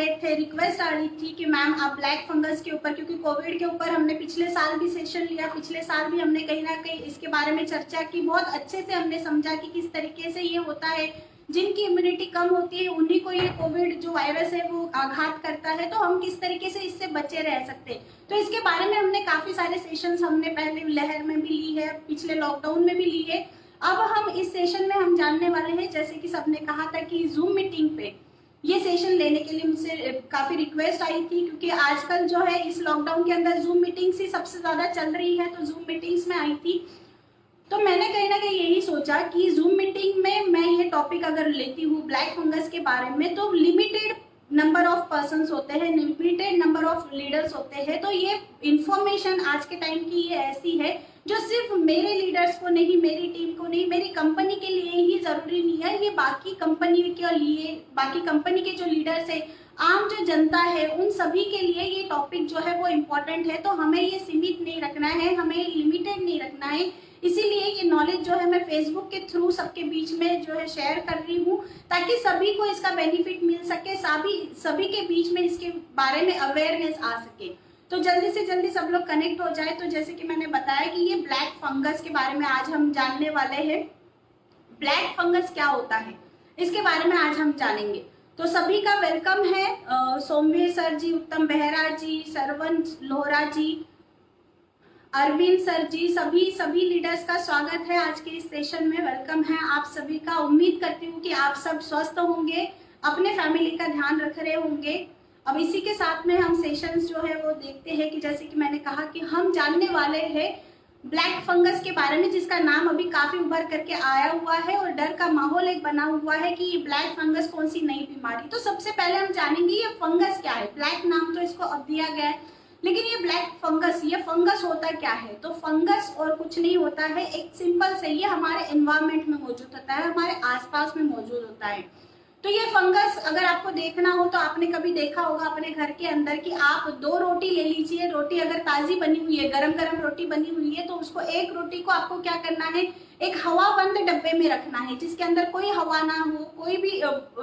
रहे थे, रिक्वेस्ट आ रही थी कि मैम आप ब्लैक फंगस के ऊपर, क्योंकि कोविड के ऊपर हमने पिछले साल भी सेशन लिया, पिछले साल भी हमने कहीं ना कहीं इसके बारे में चर्चा की, बहुत अच्छे से हमने समझा कि किस तरीके से ये होता है। जिनकी इम्यूनिटी कम होती है उन्हीं को ये कोविड जो वायरस है वो आघात करता है, तो हम किस तरीके से इससे बचे रह सकते हैं। तो इसके बारे में हमने काफी सारे सेशंस हमने पहले लहर में भी ली है, पिछले लॉकडाउन में भी ली है। अब हम इस सेशन में हम जानने वाले हैं, जैसे कि सबने कहा था कि जूम मीटिंग पे ये सेशन लेने के लिए मुझसे काफी रिक्वेस्ट आई थी, क्योंकि आजकल जो है इस लॉकडाउन के अंदर जूम मीटिंग्स ही सबसे ज्यादा चल रही है, तो जूम मीटिंग्स में आई थी। तो मैंने कहीं ना कहीं यही सोचा कि जूम मीटिंग में मैं ये टॉपिक अगर लेती हूँ ब्लैक फंगस के बारे में, तो लिमिटेड नंबर ऑफ पर्संस होते हैं, लिमिटेड नंबर ऑफ लीडर्स होते हैं, तो ये इंफॉर्मेशन आज के टाइम की ये ऐसी है जो सिर्फ मेरे लीडर्स को नहीं, मेरी टीम को नहीं, मेरी कंपनी के लिए ही जरूरी नहीं है, ये बाकी कंपनी के लिए, बाकी कंपनी के जो लीडर्स है, आम जो जनता है, उन सभी के लिए ये टॉपिक जो है वो इम्पोर्टेंट है। तो हमें ये सीमित नहीं रखना है, हमें लिमिटेड नहीं रखना है। इसीलिए ये नॉलेज जो है मैं फेसबुक के थ्रू सबके बीच में जो है शेयर कर रही हूँ, ताकि सभी को इसका बेनिफिट मिल सके, सभी के बीच में इसके बारे में अवेयरनेस आ सके। तो जल्दी से जल्दी सब लोग कनेक्ट हो जाए। तो जैसे कि मैंने बताया कि ये ब्लैक फंगस के बारे में आज हम जानने वाले हैं। ब्लैक फंगस क्या होता है इसके बारे में आज हम जानेंगे। तो सभी का वेलकम है, सौम्य सर जी, उत्तम बेहरा जी, सरवन लोहरा जी, अरविंद सर जी, सभी लीडर्स का स्वागत है आज के इस सेशन में। वेलकम है आप सभी का। उम्मीद करती हूँ कि आप सब स्वस्थ होंगे, अपने फैमिली का ध्यान रख रहे होंगे। अब इसी के साथ में हम सेशंस जो है वो देखते हैं कि जैसे कि मैंने कहा कि हम जानने वाले हैं ब्लैक फंगस के बारे में, जिसका नाम अभी काफी उभर करके आया हुआ है और डर का माहौल एक बना हुआ है कि ये ब्लैक फंगस कौन सी नई बीमारी। तो सबसे पहले हम जानेंगे ये फंगस क्या है। ब्लैक नाम तो इसको अब दिया गया है, लेकिन ये ब्लैक फंगस, ये फंगस होता क्या है? तो फंगस और कुछ नहीं होता है, एक सिंपल से ये हमारे एनवायरमेंट में मौजूद होता है, हमारे आसपास में मौजूद होता है। तो ये फंगस अगर आपको देखना हो तो आपने कभी देखा होगा अपने घर के अंदर कि आप 2 रोटी ले लीजिए, रोटी अगर ताजी बनी हुई है, गरम गरम रोटी बनी हुई है, तो उसको एक रोटी को आपको क्या करना है, एक हवा बंद डब्बे में रखना है, जिसके अंदर कोई हवा ना हो, कोई भी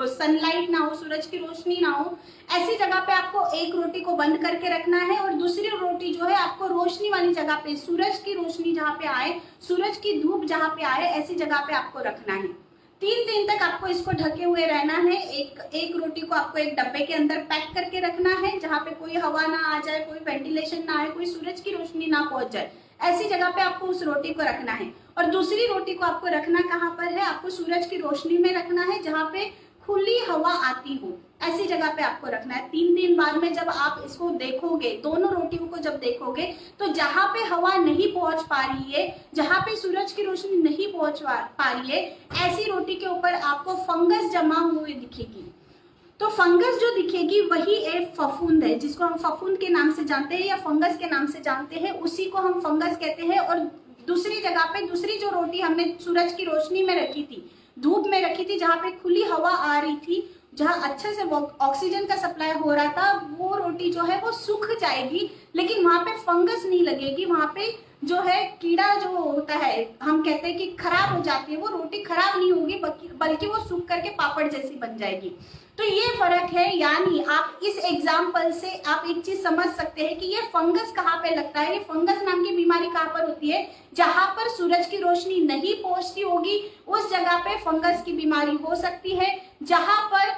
सनलाइट ना हो, सूरज की रोशनी ना हो। ऐसी जगह पे आपको एक रोटी को बंद करके रखना है और दूसरी रोटी जो है आपको रोशनी वाली जगह पे, सूरज की रोशनी जहाँ पे आए, सूरज की धूप जहाँ पे आए, ऐसी जगह पे आपको रखना है। 3 दिन तक आपको इसको ढके हुए रहना है। एक रोटी को आपको एक डब्बे के अंदर पैक करके रखना है, जहाँ पे कोई हवा ना आ जाए, कोई वेंटिलेशन ना आए, कोई सूरज की रोशनी ना पहुंच जाए, ऐसी जगह पे आपको उस रोटी को रखना है। और दूसरी रोटी को आपको रखना कहाँ पर है, आपको सूरज की रोशनी में रखना है, जहाँ पे खुली हवा आती हो, ऐसी जगह पे आपको रखना है। 3 दिन बाद में जब आप इसको देखोगे, दोनों रोटियों को जब देखोगे, तो जहाँ पे हवा नहीं पहुंच पा रही है, जहाँ पे सूरज की रोशनी नहीं पहुंच पा रही है, ऐसी रोटी के ऊपर आपको फंगस जमा हुई दिखेगी। तो फंगस जो दिखेगी वही एक फफूंद है, जिसको हम फफूंद के नाम से जानते हैं या फंगस के नाम से जानते हैं, उसी को हम फंगस कहते हैं। और दूसरी जगह पे दूसरी जो रोटी हमने सूरज की रोशनी में रखी थी, धूप में रखी थी, जहाँ पे खुली हवा आ रही थी, जहाँ अच्छे से ऑक्सीजन का सप्लाई हो रहा था, वो रोटी जो है वो सूख जाएगी, लेकिन वहां पे फंगस नहीं लगेगी। वहां पे जो है कीड़ा जो होता है, हम कहते हैं कि खराब हो जाती है, वो रोटी खराब नहीं होगी, बल्कि वो सूख करके पापड़ जैसी बन जाएगी। तो ये फर्क है। यानी आप इस एग्जाम्पल से आप एक चीज समझ सकते हैं कि ये फंगस कहाँ पे लगता है। ये फंगस नाम की बीमारी कहाँ पर होती है, जहां पर सूरज की रोशनी नहीं पहुंचती होगी, उस जगह पे फंगस की बीमारी हो सकती है। जहां पर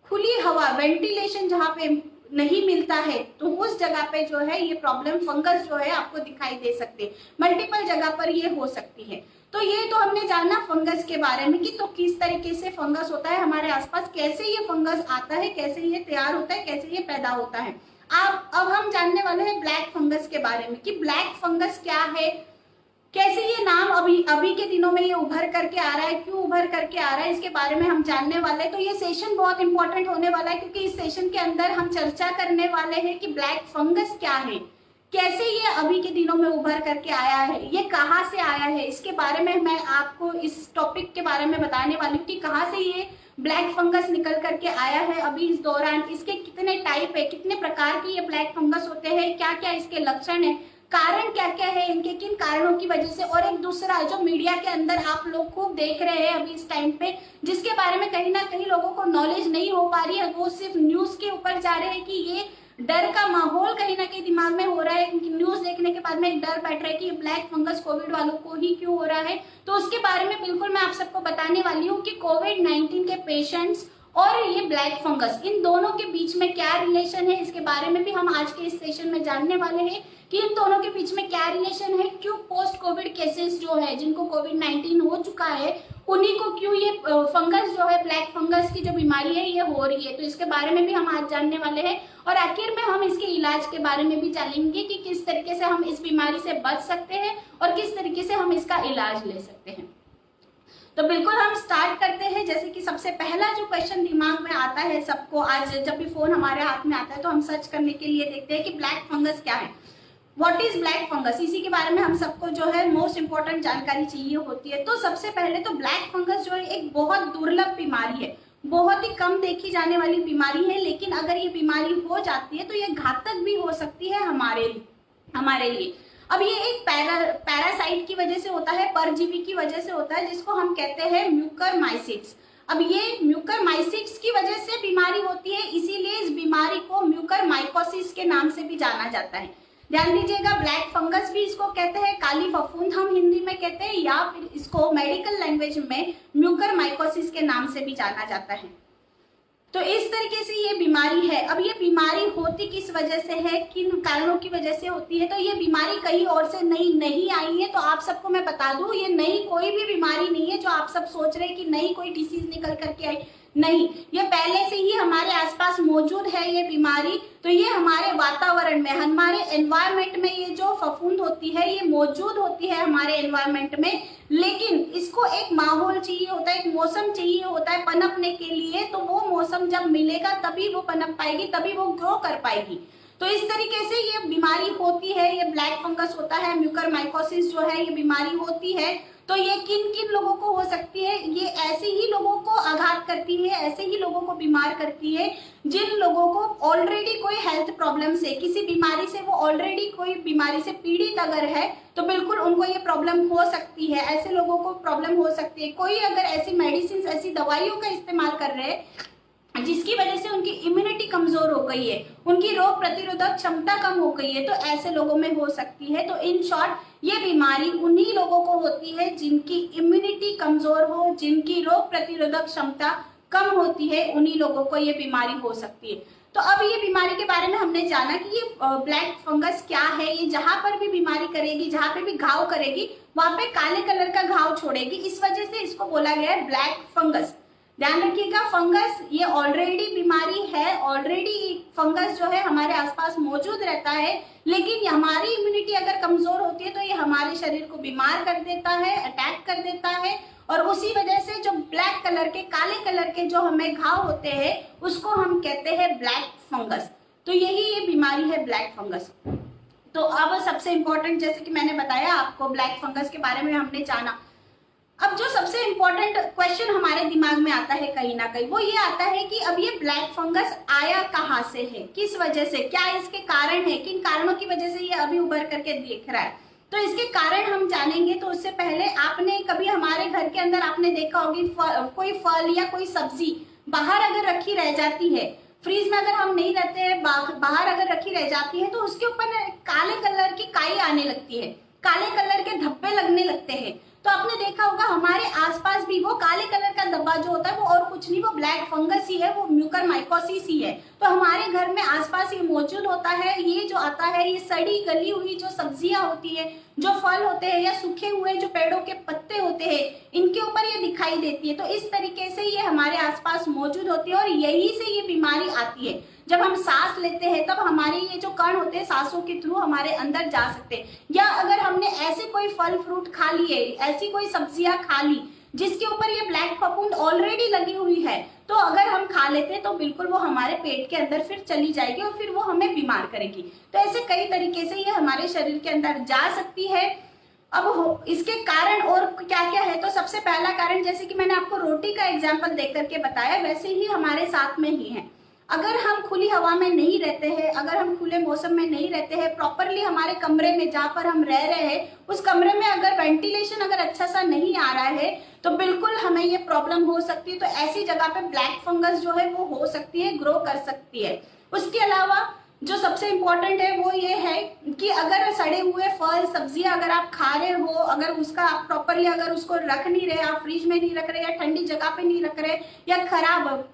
खुली हवा, वेंटिलेशन जहां पे नहीं मिलता है, तो उस जगह पे जो है ये प्रॉब्लम, फंगस जो है आपको दिखाई दे सकते हैं। मल्टीपल जगह पर ये हो सकती है। तो ये तो हमने जाना फंगस के बारे में कि तो किस तरीके से फंगस होता है हमारे आसपास, कैसे ये फंगस आता है, कैसे ये तैयार होता है, कैसे ये पैदा होता है। अब हम जानने वाले हैं ब्लैक फंगस के बारे में कि ब्लैक फंगस क्या है, कैसे ये नाम अभी के दिनों में ये उभर करके आ रहा है, क्यों उभर करके आ रहा है, इसके बारे में हम जानने वाले हैं। तो ये सेशन बहुत इंपॉर्टेंट होने वाला है, क्योंकि इस सेशन के अंदर हम चर्चा करने वाले हैं कि ब्लैक फंगस क्या है, कैसे ये अभी के दिनों में उभर करके आया है, ये कहाँ से आया है, इसके बारे में मैं आपको इस टॉपिक के बारे में बताने वाली हूँ कि कहाँ से ये ब्लैक फंगस निकल करके आया है अभी इस दौरान, इसके कितने टाइप है, कितने प्रकार के ये ब्लैक फंगस होते हैं, क्या क्या इसके लक्षण है, कारण क्या क्या है इनके, किन कारणों की वजह से। और एक दूसरा जो मीडिया के अंदर आप लोग खूब देख रहे हैं अभी इस टाइम पे, जिसके बारे में कहीं ना कहीं लोगों को नॉलेज नहीं हो पा रही है, वो सिर्फ न्यूज के ऊपर जा रहे हैं कि ये डर का माहौल कहीं ना कहीं दिमाग में हो रहा है, न्यूज देखने के बाद में एक डर बैठ रहा है कि ब्लैक फंगस कोविड वालों को ही क्यों हो रहा है। तो उसके बारे में बिल्कुल मैं आप सबको बताने वाली हूँ कि कोविड-19 के पेशेंट्स और ये ब्लैक फंगस, इन दोनों के बीच में क्या रिलेशन है, इसके बारे में भी हम आज के इस सेशन में जानने वाले हैं कि इन दोनों के बीच में क्या रिलेशन है, क्यों पोस्ट कोविड केसेस जो है जिनको कोविड-19 हो चुका है उन्हीं को क्यों ये फंगस जो है, ब्लैक फंगस की जो बीमारी है ये हो रही है। तो इसके बारे में भी हम आज जानने वाले हैं और आखिर में हम इसके इलाज के बारे में भी जानेंगे कि किस तरीके से हम इस बीमारी से बच सकते हैं और किस तरीके से हम इसका इलाज ले सकते हैं। तो बिल्कुल हम स्टार्ट करते हैं। जैसे कि सबसे पहला जो क्वेश्चन दिमाग में आता है सबको, आज जब भी फोन हमारे हाथ में आता है तो हम सर्च करने के लिए देखते हैं कि ब्लैक फंगस क्या है, व्हाट इज ब्लैक फंगस। इसी के बारे में हम सबको जो है मोस्ट इंपॉर्टेंट जानकारी चाहिए होती है। तो सबसे पहले तो ब्लैक फंगस जो है एक बहुत दुर्लभ बीमारी है, बहुत ही कम देखी जाने वाली बीमारी है, लेकिन अगर ये बीमारी हो जाती है तो ये घातक भी हो सकती है हमारे लिए। अब ये एक पैरासाइट की वजह से होता है, परजीवी की वजह से होता है, जिसको हम कहते हैं म्यूकरमाइसिट्स। अब ये म्यूकरमाइसिट्स की वजह से बीमारी होती है, इसीलिए इस बीमारी को म्यूकरमाइकोसिस के नाम से भी जाना जाता है। ध्यान दीजिएगा, ब्लैक फंगस भी इसको कहते हैं, काली फफूंद हम हिंदी में कहते हैं, या फिर इसको मेडिकल लैंग्वेज में म्यूकरमाइकोसिस के नाम से भी जाना जाता है। तो इस तरीके से ये बीमारी है। अब ये बीमारी होती किस वजह से है, किन कारणों की वजह से होती है, तो ये बीमारी कहीं और से नहीं आई है। तो आप सबको मैं बता दूं, ये नई कोई भी बीमारी नहीं है जो आप सब सोच रहे हैं कि नई कोई डिसीज निकल करके आई, नहीं, ये पहले से ही हमारे आसपास मौजूद है ये बीमारी। तो ये हमारे वातावरण में, हमारे एनवायरमेंट में ये जो फफूंद होती है ये मौजूद होती है हमारे एनवायरमेंट में, लेकिन इसको एक माहौल चाहिए होता है, एक मौसम चाहिए होता है पनपने के लिए। तो वो मौसम जब मिलेगा तभी वो पनप पाएगी, तभी वो ग्रो कर पाएगी। तो इस तरीके से ये बीमारी होती है, ये ब्लैक फंगस होता है, म्यूकरमाइकोसिस जो है ये बीमारी होती है। तो ये किन किन लोगों को हो सकती है, ये ऐसे ही लोगों को आघात करती है, ऐसे ही लोगों को बीमार करती है जिन लोगों को ऑलरेडी कोई हेल्थ प्रॉब्लम से, किसी बीमारी से, वो ऑलरेडी कोई बीमारी से पीड़ित अगर है तो बिल्कुल उनको ये प्रॉब्लम हो सकती है। ऐसे लोगों को प्रॉब्लम हो सकती है। कोई अगर ऐसी मेडिसिन, ऐसी दवाइयों का इस्तेमाल कर रहे हैं जिसकी वजह से उनकी इम्यूनिटी कमजोर हो गई है, उनकी रोग प्रतिरोधक क्षमता कम हो गई है, तो ऐसे लोगों में हो सकती है। तो इन शॉर्ट ये बीमारी उन्हीं लोगों को होती है जिनकी इम्यूनिटी कमजोर हो, जिनकी रोग प्रतिरोधक क्षमता कम होती है, उन्हीं लोगों को ये बीमारी हो सकती है। तो अब ये बीमारी के बारे में हमने जाना कि ये ब्लैक फंगस क्या है। ये जहां पर भी बीमारी करेगी, जहां पे भी घाव करेगी, वहां पे काले कलर का घाव छोड़ेगी, इस वजह से इसको बोला गया है ब्लैक फंगस। ध्यान रखिएगा, फंगस ये ऑलरेडी बीमारी है, ऑलरेडी फंगस जो है हमारे आसपास मौजूद रहता है, लेकिन हमारी इम्यूनिटी अगर कमजोर होती है तो ये हमारे शरीर को बीमार कर देता है, अटैक कर देता है, और उसी वजह से जो ब्लैक कलर के, काले कलर के जो हमें घाव होते हैं उसको हम कहते हैं ब्लैक फंगस। तो यही ये बीमारी है ब्लैक फंगस। तो अब सबसे इंपॉर्टेंट, जैसे कि मैंने बताया आपको, ब्लैक फंगस के बारे में हमने जाना। अब जो सबसे इंपॉर्टेंट क्वेश्चन हमारे दिमाग में आता है कहीं ना कहीं, वो ये आता है कि अब ये ब्लैक फंगस आया कहाँ से है, किस वजह से, क्या इसके कारण है, किन कारणों की वजह से ये अभी उभर करके दिख रहा है। तो इसके कारण हम जानेंगे। तो उससे पहले आपने कभी हमारे घर के अंदर आपने देखा होगी कोई फल या कोई सब्जी बाहर अगर रखी रह जाती है, फ्रीज में अगर हम नहीं रहते हैं, बाहर अगर रखी रह जाती है, तो उसके ऊपर काले कलर की काई आने लगती है, काले कलर के धब्बे लगने लगते हैं। तो आपने देखा होगा हमारे आसपास भी वो काले कलर का धब्बा जो होता है वो और कुछ नहीं, वो ब्लैक फंगस ही है, वो म्यूकरमाइकोसिस ही है। तो हमारे घर में आसपास ये मौजूद होता है। ये जो आता है, ये सड़ी गली हुई जो सब्जियां होती है, जो फल होते हैं, या सूखे हुए जो पेड़ों के पत्ते होते हैं, इनके ऊपर ये दिखाई देती है। तो इस तरीके से ये हमारे आसपास मौजूद होती है और यही से ये बीमारी आती है। जब हम सांस लेते हैं तब हमारे ये जो कण होते हैं सांसों के थ्रू हमारे अंदर जा सकते हैं, या अगर हमने ऐसे कोई फल फ्रूट खा लिए, ऐसी कोई सब्जियां खा ली जिसके ऊपर ये ब्लैक फफूंद ऑलरेडी लगी हुई है, तो अगर हम खा लेते हैं तो बिल्कुल वो हमारे पेट के अंदर फिर चली जाएगी और फिर वो हमें बीमार करेगी। तो ऐसे कई तरीके से ये हमारे शरीर के अंदर जा सकती है। अब इसके कारण और क्या क्या है, तो सबसे पहला कारण, जैसे कि मैंने आपको रोटी का एग्जाम्पल देख करके बताया, वैसे ही हमारे साथ में ही है। अगर हम खुली हवा में नहीं रहते हैं, अगर हम खुले मौसम में नहीं रहते हैं, प्रॉपरली हमारे कमरे में जहाँ पर हम रह रहे हैं उस कमरे में अगर वेंटिलेशन अगर अच्छा सा नहीं आ रहा है तो बिल्कुल हमें ये प्रॉब्लम हो सकती है। तो ऐसी जगह पे ब्लैक फंगस जो है वो हो सकती है, ग्रो कर सकती है। उसके अलावा जो सबसे इम्पोर्टेंट है वो ये है कि अगर सड़े हुए फल सब्जियां अगर आप खा रहे हो, अगर उसका आप प्रॉपरली अगर उसको रख नहीं रहे, आप फ्रिज में नहीं रख रहे या ठंडी जगह पे नहीं रख रहे, या खराब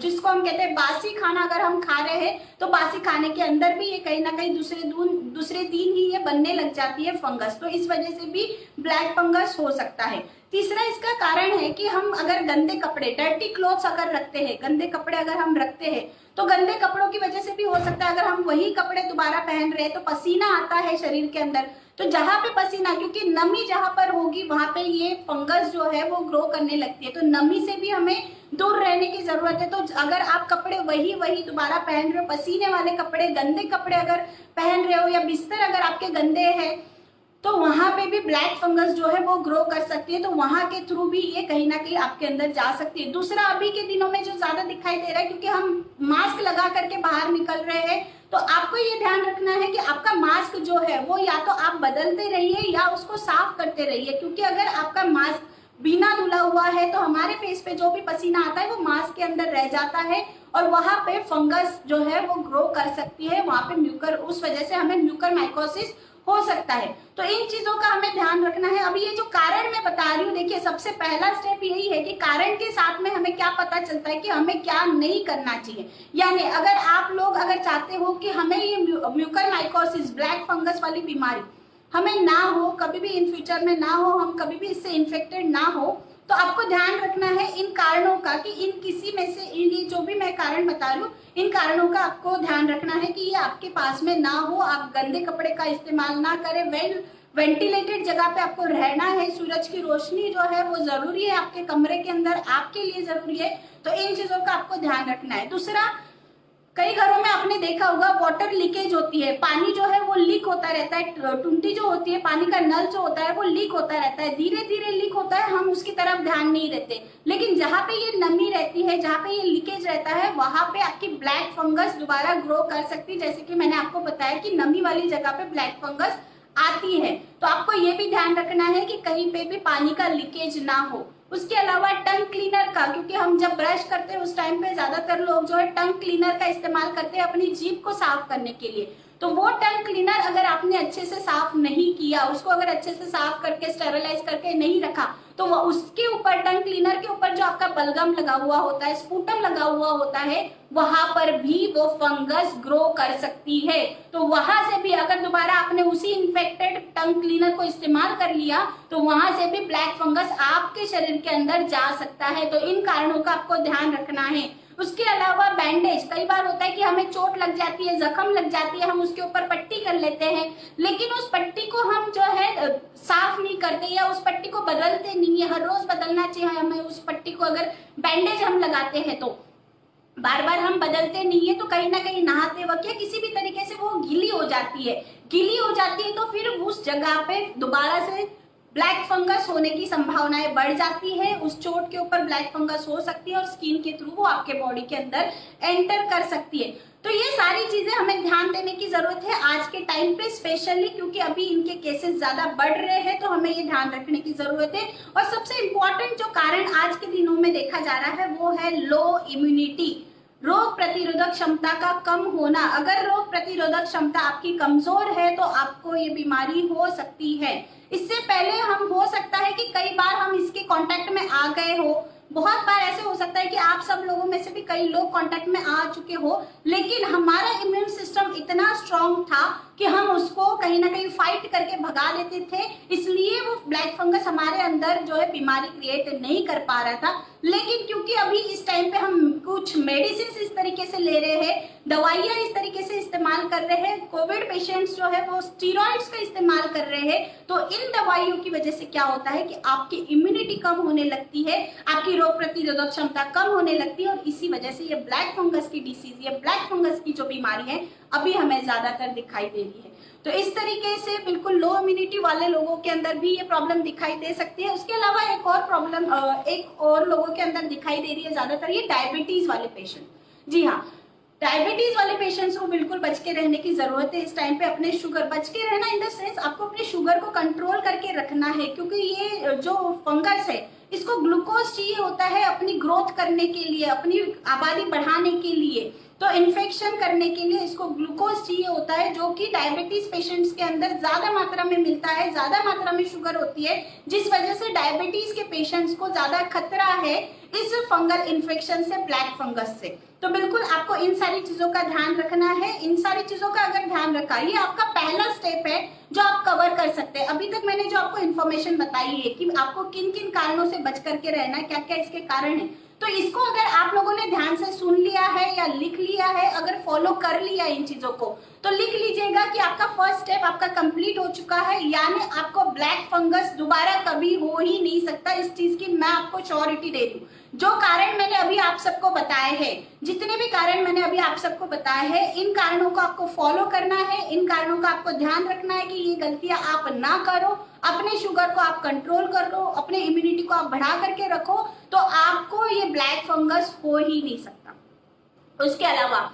जिसको हम कहते हैं बासी खाना अगर हम खा रहे हैं तो बासी खाने के अंदर भी ये कहीं ना कहीं दूसरे दिन ही ये बनने लग जाती है फंगस। तो इस वजह से भी ब्लैक फंगस हो सकता है। तीसरा इसका कारण है कि हम अगर गंदे कपड़े, डर्टी क्लोथ्स अगर रखते हैं, गंदे कपड़े अगर हम रखते हैं तो गंदे कपड़ों की वजह से भी हो सकता है। अगर हम वही कपड़े दोबारा पहन रहे हैं तो पसीना आता है शरीर के अंदर, तो जहां पे पसीना, क्योंकि नमी जहां पर होगी वहां पे ये फंगस जो है वो ग्रो करने लगती है। तो नमी से भी हमें दूर रहने की जरूरत है। तो अगर आप कपड़े वही दोबारा पहन रहे हो, पसीने वाले कपड़े, गंदे कपड़े अगर पहन रहे हो, या बिस्तर अगर आपके गंदे हैं, तो वहां पे भी ब्लैक फंगस जो है वो ग्रो कर सकती है। तो वहां के थ्रू भी ये कहीं ना कहीं आपके अंदर जा सकती है। दूसरा, अभी के दिनों में जो ज्यादा दिखाई दे रहा है, क्योंकि हम मास्क लगा करके बाहर निकल रहे हैं, तो आपको ये ध्यान रखना है कि आपका मास्क जो है वो या तो आप बदलते रहिए या उसको साफ करते रहिए। क्योंकि अगर आपका मास्क बिना धुला हुआ है तो हमारे फेस पे जो भी पसीना आता है वो मास्क के अंदर रह जाता है और वहां पे फंगस जो है वो ग्रो कर सकती है। वहां पे म्यूकर, उस वजह से हमें म्यूकर माइकोसिस हो सकता है। तो इन चीजों का हमें ध्यान रखना है। अभी ये जो कारण मैं बता रही हूँ, देखिए सबसे पहला स्टेप यही है कि कारण के साथ में हमें क्या पता चलता है कि हमें क्या नहीं करना चाहिए। यानी अगर आप लोग अगर चाहते हो कि हमें ये म्यूकर माइकोसिस, ब्लैक फंगस वाली बीमारी हमें ना हो, कभी भी इन फ्यूचर में ना हो, हम कभी भी इससे इन्फेक्टेड ना हो, तो आपको ध्यान रखना है इन कारणों का कि इन किसी में से, ये जो भी मैं कारण बता रही हूँ, इन कारणों का आपको ध्यान रखना है कि ये आपके पास में ना हो। आप गंदे कपड़े का इस्तेमाल ना करें, वेंटिलेटेड जगह पे आपको रहना है, सूरज की रोशनी जो है वो जरूरी है आपके कमरे के अंदर, आपके लिए जरूरी है। तो इन चीजों का आपको ध्यान रखना है। दूसरा, कई घरों में आपने देखा होगा वाटर लीकेज होती है, पानी जो है वो लीक होता रहता है, टुंटी जो होती है, पानी का नल जो होता है वो लीक होता रहता है, धीरे धीरे लीक होता है, हम उसकी तरफ ध्यान नहीं देते। लेकिन जहाँ पे ये नमी रहती है, जहाँ पे ये लीकेज रहता है, वहां पे आपकी ब्लैक फंगस दोबारा ग्रो कर सकती है। जैसे कि मैंने आपको बताया कि नमी वाली जगह पे ब्लैक फंगस आती है। तो आपको ये भी ध्यान रखना है कि कहीं पे भी पानी का लीकेज ना हो। उसके अलावा टंग क्लीनर का, क्योंकि हम जब ब्रश करते हैं उस टाइम पे ज्यादातर लोग जो है टंग क्लीनर का इस्तेमाल करते हैं अपनी जीभ को साफ करने के लिए। तो वो टंग क्लीनर अगर आपने अच्छे से साफ नहीं किया, उसको अगर अच्छे से साफ करके स्टेरिलाइज करके नहीं रखा, तो वो उसके ऊपर, टंग क्लीनर के ऊपर जो आपका बलगम लगा हुआ होता है, स्पूटम लगा हुआ होता है, वहां पर भी वो फंगस ग्रो कर सकती है। तो वहां से भी अगर दोबारा आपने उसी इन्फेक्टेड टंग क्लीनर को इस्तेमाल कर लिया तो वहां से भी ब्लैक फंगस आपके शरीर के अंदर जा सकता है। तो इन कारणों का आपको ध्यान रखना है। उसके अलावा बैंडेज, कई बार होता है कि हमें चोट लग जाती है, जख्म लग जाती है, हम उसके ऊपर पट्टी कर लेते हैं, लेकिन उस पट्टी को हम जो है साफ नहीं करते या उस पट्टी को बदलते नहीं है। हर रोज बदलना चाहिए हमें उस पट्टी को। अगर बैंडेज हम लगाते हैं तो बार बार हम बदलते नहीं है, तो कहीं ना कहीं नहाते वक्त या किसी भी तरीके से वो गीली हो जाती है, तो फिर उस जगह पे दोबारा से ब्लैक फंगस होने की संभावनाएं बढ़ जाती है। उस चोट के ऊपर ब्लैक फंगस हो सकती है और स्किन के थ्रू वो आपके बॉडी के अंदर एंटर कर सकती है। तो ये सारी चीजें हमें ध्यान देने की जरूरत है आज के टाइम पे, स्पेशली क्योंकि अभी इनके केसेस ज्यादा बढ़ रहे हैं, तो हमें ये ध्यान रखने की जरूरत है। और सबसे इम्पोर्टेंट जो कारण आज के दिनों में देखा जा रहा है वो है लो इम्यूनिटी, रोग प्रतिरोधक क्षमता का कम होना। अगर रोग प्रतिरोधक क्षमता आपकी कमजोर है तो आपको ये बीमारी हो सकती है। इससे पहले हम, हो सकता है कि कई बार हम इसके कांटेक्ट में आ गए हो, बहुत बार ऐसे हो सकता है कि आप सब लोगों में से भी कई लोग कांटेक्ट में आ चुके हो, लेकिन हमारा इम्यून सिस्टम इतना स्ट्रांग था कि हम उसको कहीं ना कहीं फाइट करके भगा लेते थे, इसलिए वो ब्लैक फंगस हमारे अंदर जो है बीमारी क्रिएट नहीं कर पा रहा था। लेकिन क्योंकि अभी इस टाइम पे हम कुछ मेडिसिन इस तरीके से ले रहे हैं, दवाइयां इस तरीके से इस्तेमाल कर रहे हैं, कोविड पेशेंट्स जो है वो स्टीरॉइड्स का इस्तेमाल कर रहे हैं, तो इन दवाइयों की वजह से क्या होता है कि आपकी इम्यूनिटी कम होने लगती है, आपकी रोग प्रतिरोधक क्षमता कम होने लगती है, और इसी वजह से ये ब्लैक फंगस की डिसीज, ये ब्लैक फंगस की जो बीमारी है अभी हमें ज्यादातर दिखाई दे रही है। तो इस तरीके से बिल्कुल लो इम्यूनिटी वाले लोगों के अंदर भी ये प्रॉब्लम दिखाई दे सकती है। उसके अलावा एक और प्रॉब्लम एक और लोगों के अंदर दिखाई दे रही है ज्यादातर, ये डायबिटीज वाले पेशेंट। जी हाँ, डायबिटीज वाले पेशेंट्स को बिल्कुल बच के रहने की जरूरत है इस टाइम पे। अपने शुगर बच के रहना इन द सेंस आपको अपने शुगर को कंट्रोल करके रखना है, क्योंकि ये जो फंगस है इसको ग्लूकोज चाहिए होता है अपनी ग्रोथ करने के लिए, अपनी आबादी बढ़ाने के लिए। तो इन्फेक्शन करने के लिए इसको ग्लूकोज चाहिए होता है, जो कि डायबिटीज पेशेंट्स के अंदर ज्यादा मात्रा में मिलता है, ज्यादा मात्रा में शुगर होती है, जिस वजह से डायबिटीज के पेशेंट्स को ज्यादा खतरा है इस फंगल इन्फेक्शन से, ब्लैक फंगस से। तो बिल्कुल आपको इन सारी चीजों का ध्यान रखना है। इन सारी चीजों का अगर ध्यान रखा, ये आपका पहला स्टेप है जो आप कवर कर सकते हैं। अभी तक मैंने जो आपको इन्फॉर्मेशन बताई है कि आपको किन किन कारणों से बच करके रहना है, क्या क्या इसके कारण है, तो इसको अगर आप लोगों ने ध्यान से सुन लिया है या लिख लिया है, अगर फॉलो कर लिया इन चीजों को, तो लिख लीजिएगा कि आपका फर्स्ट स्टेप आपका कंप्लीट हो चुका है। यानी आपको ब्लैक फंगस दोबारा कभी हो ही नहीं सकता, इस चीज की मैं आपको श्योरिटी दे रही हूँ। जो कारण मैंने अभी आप सबको बताए हैं, जितने भी कारण मैंने अभी आप सबको बताए हैं, इन कारणों को आपको फॉलो करना है, इन कारणों का आपको ध्यान रखना है कि ये गलतियां आप ना करो, अपने शुगर को आप कंट्रोल करो, अपने इम्यूनिटी को आप बढ़ा करके रखो, तो आपको ये ब्लैक फंगस हो ही नहीं सकता। उसके अलावा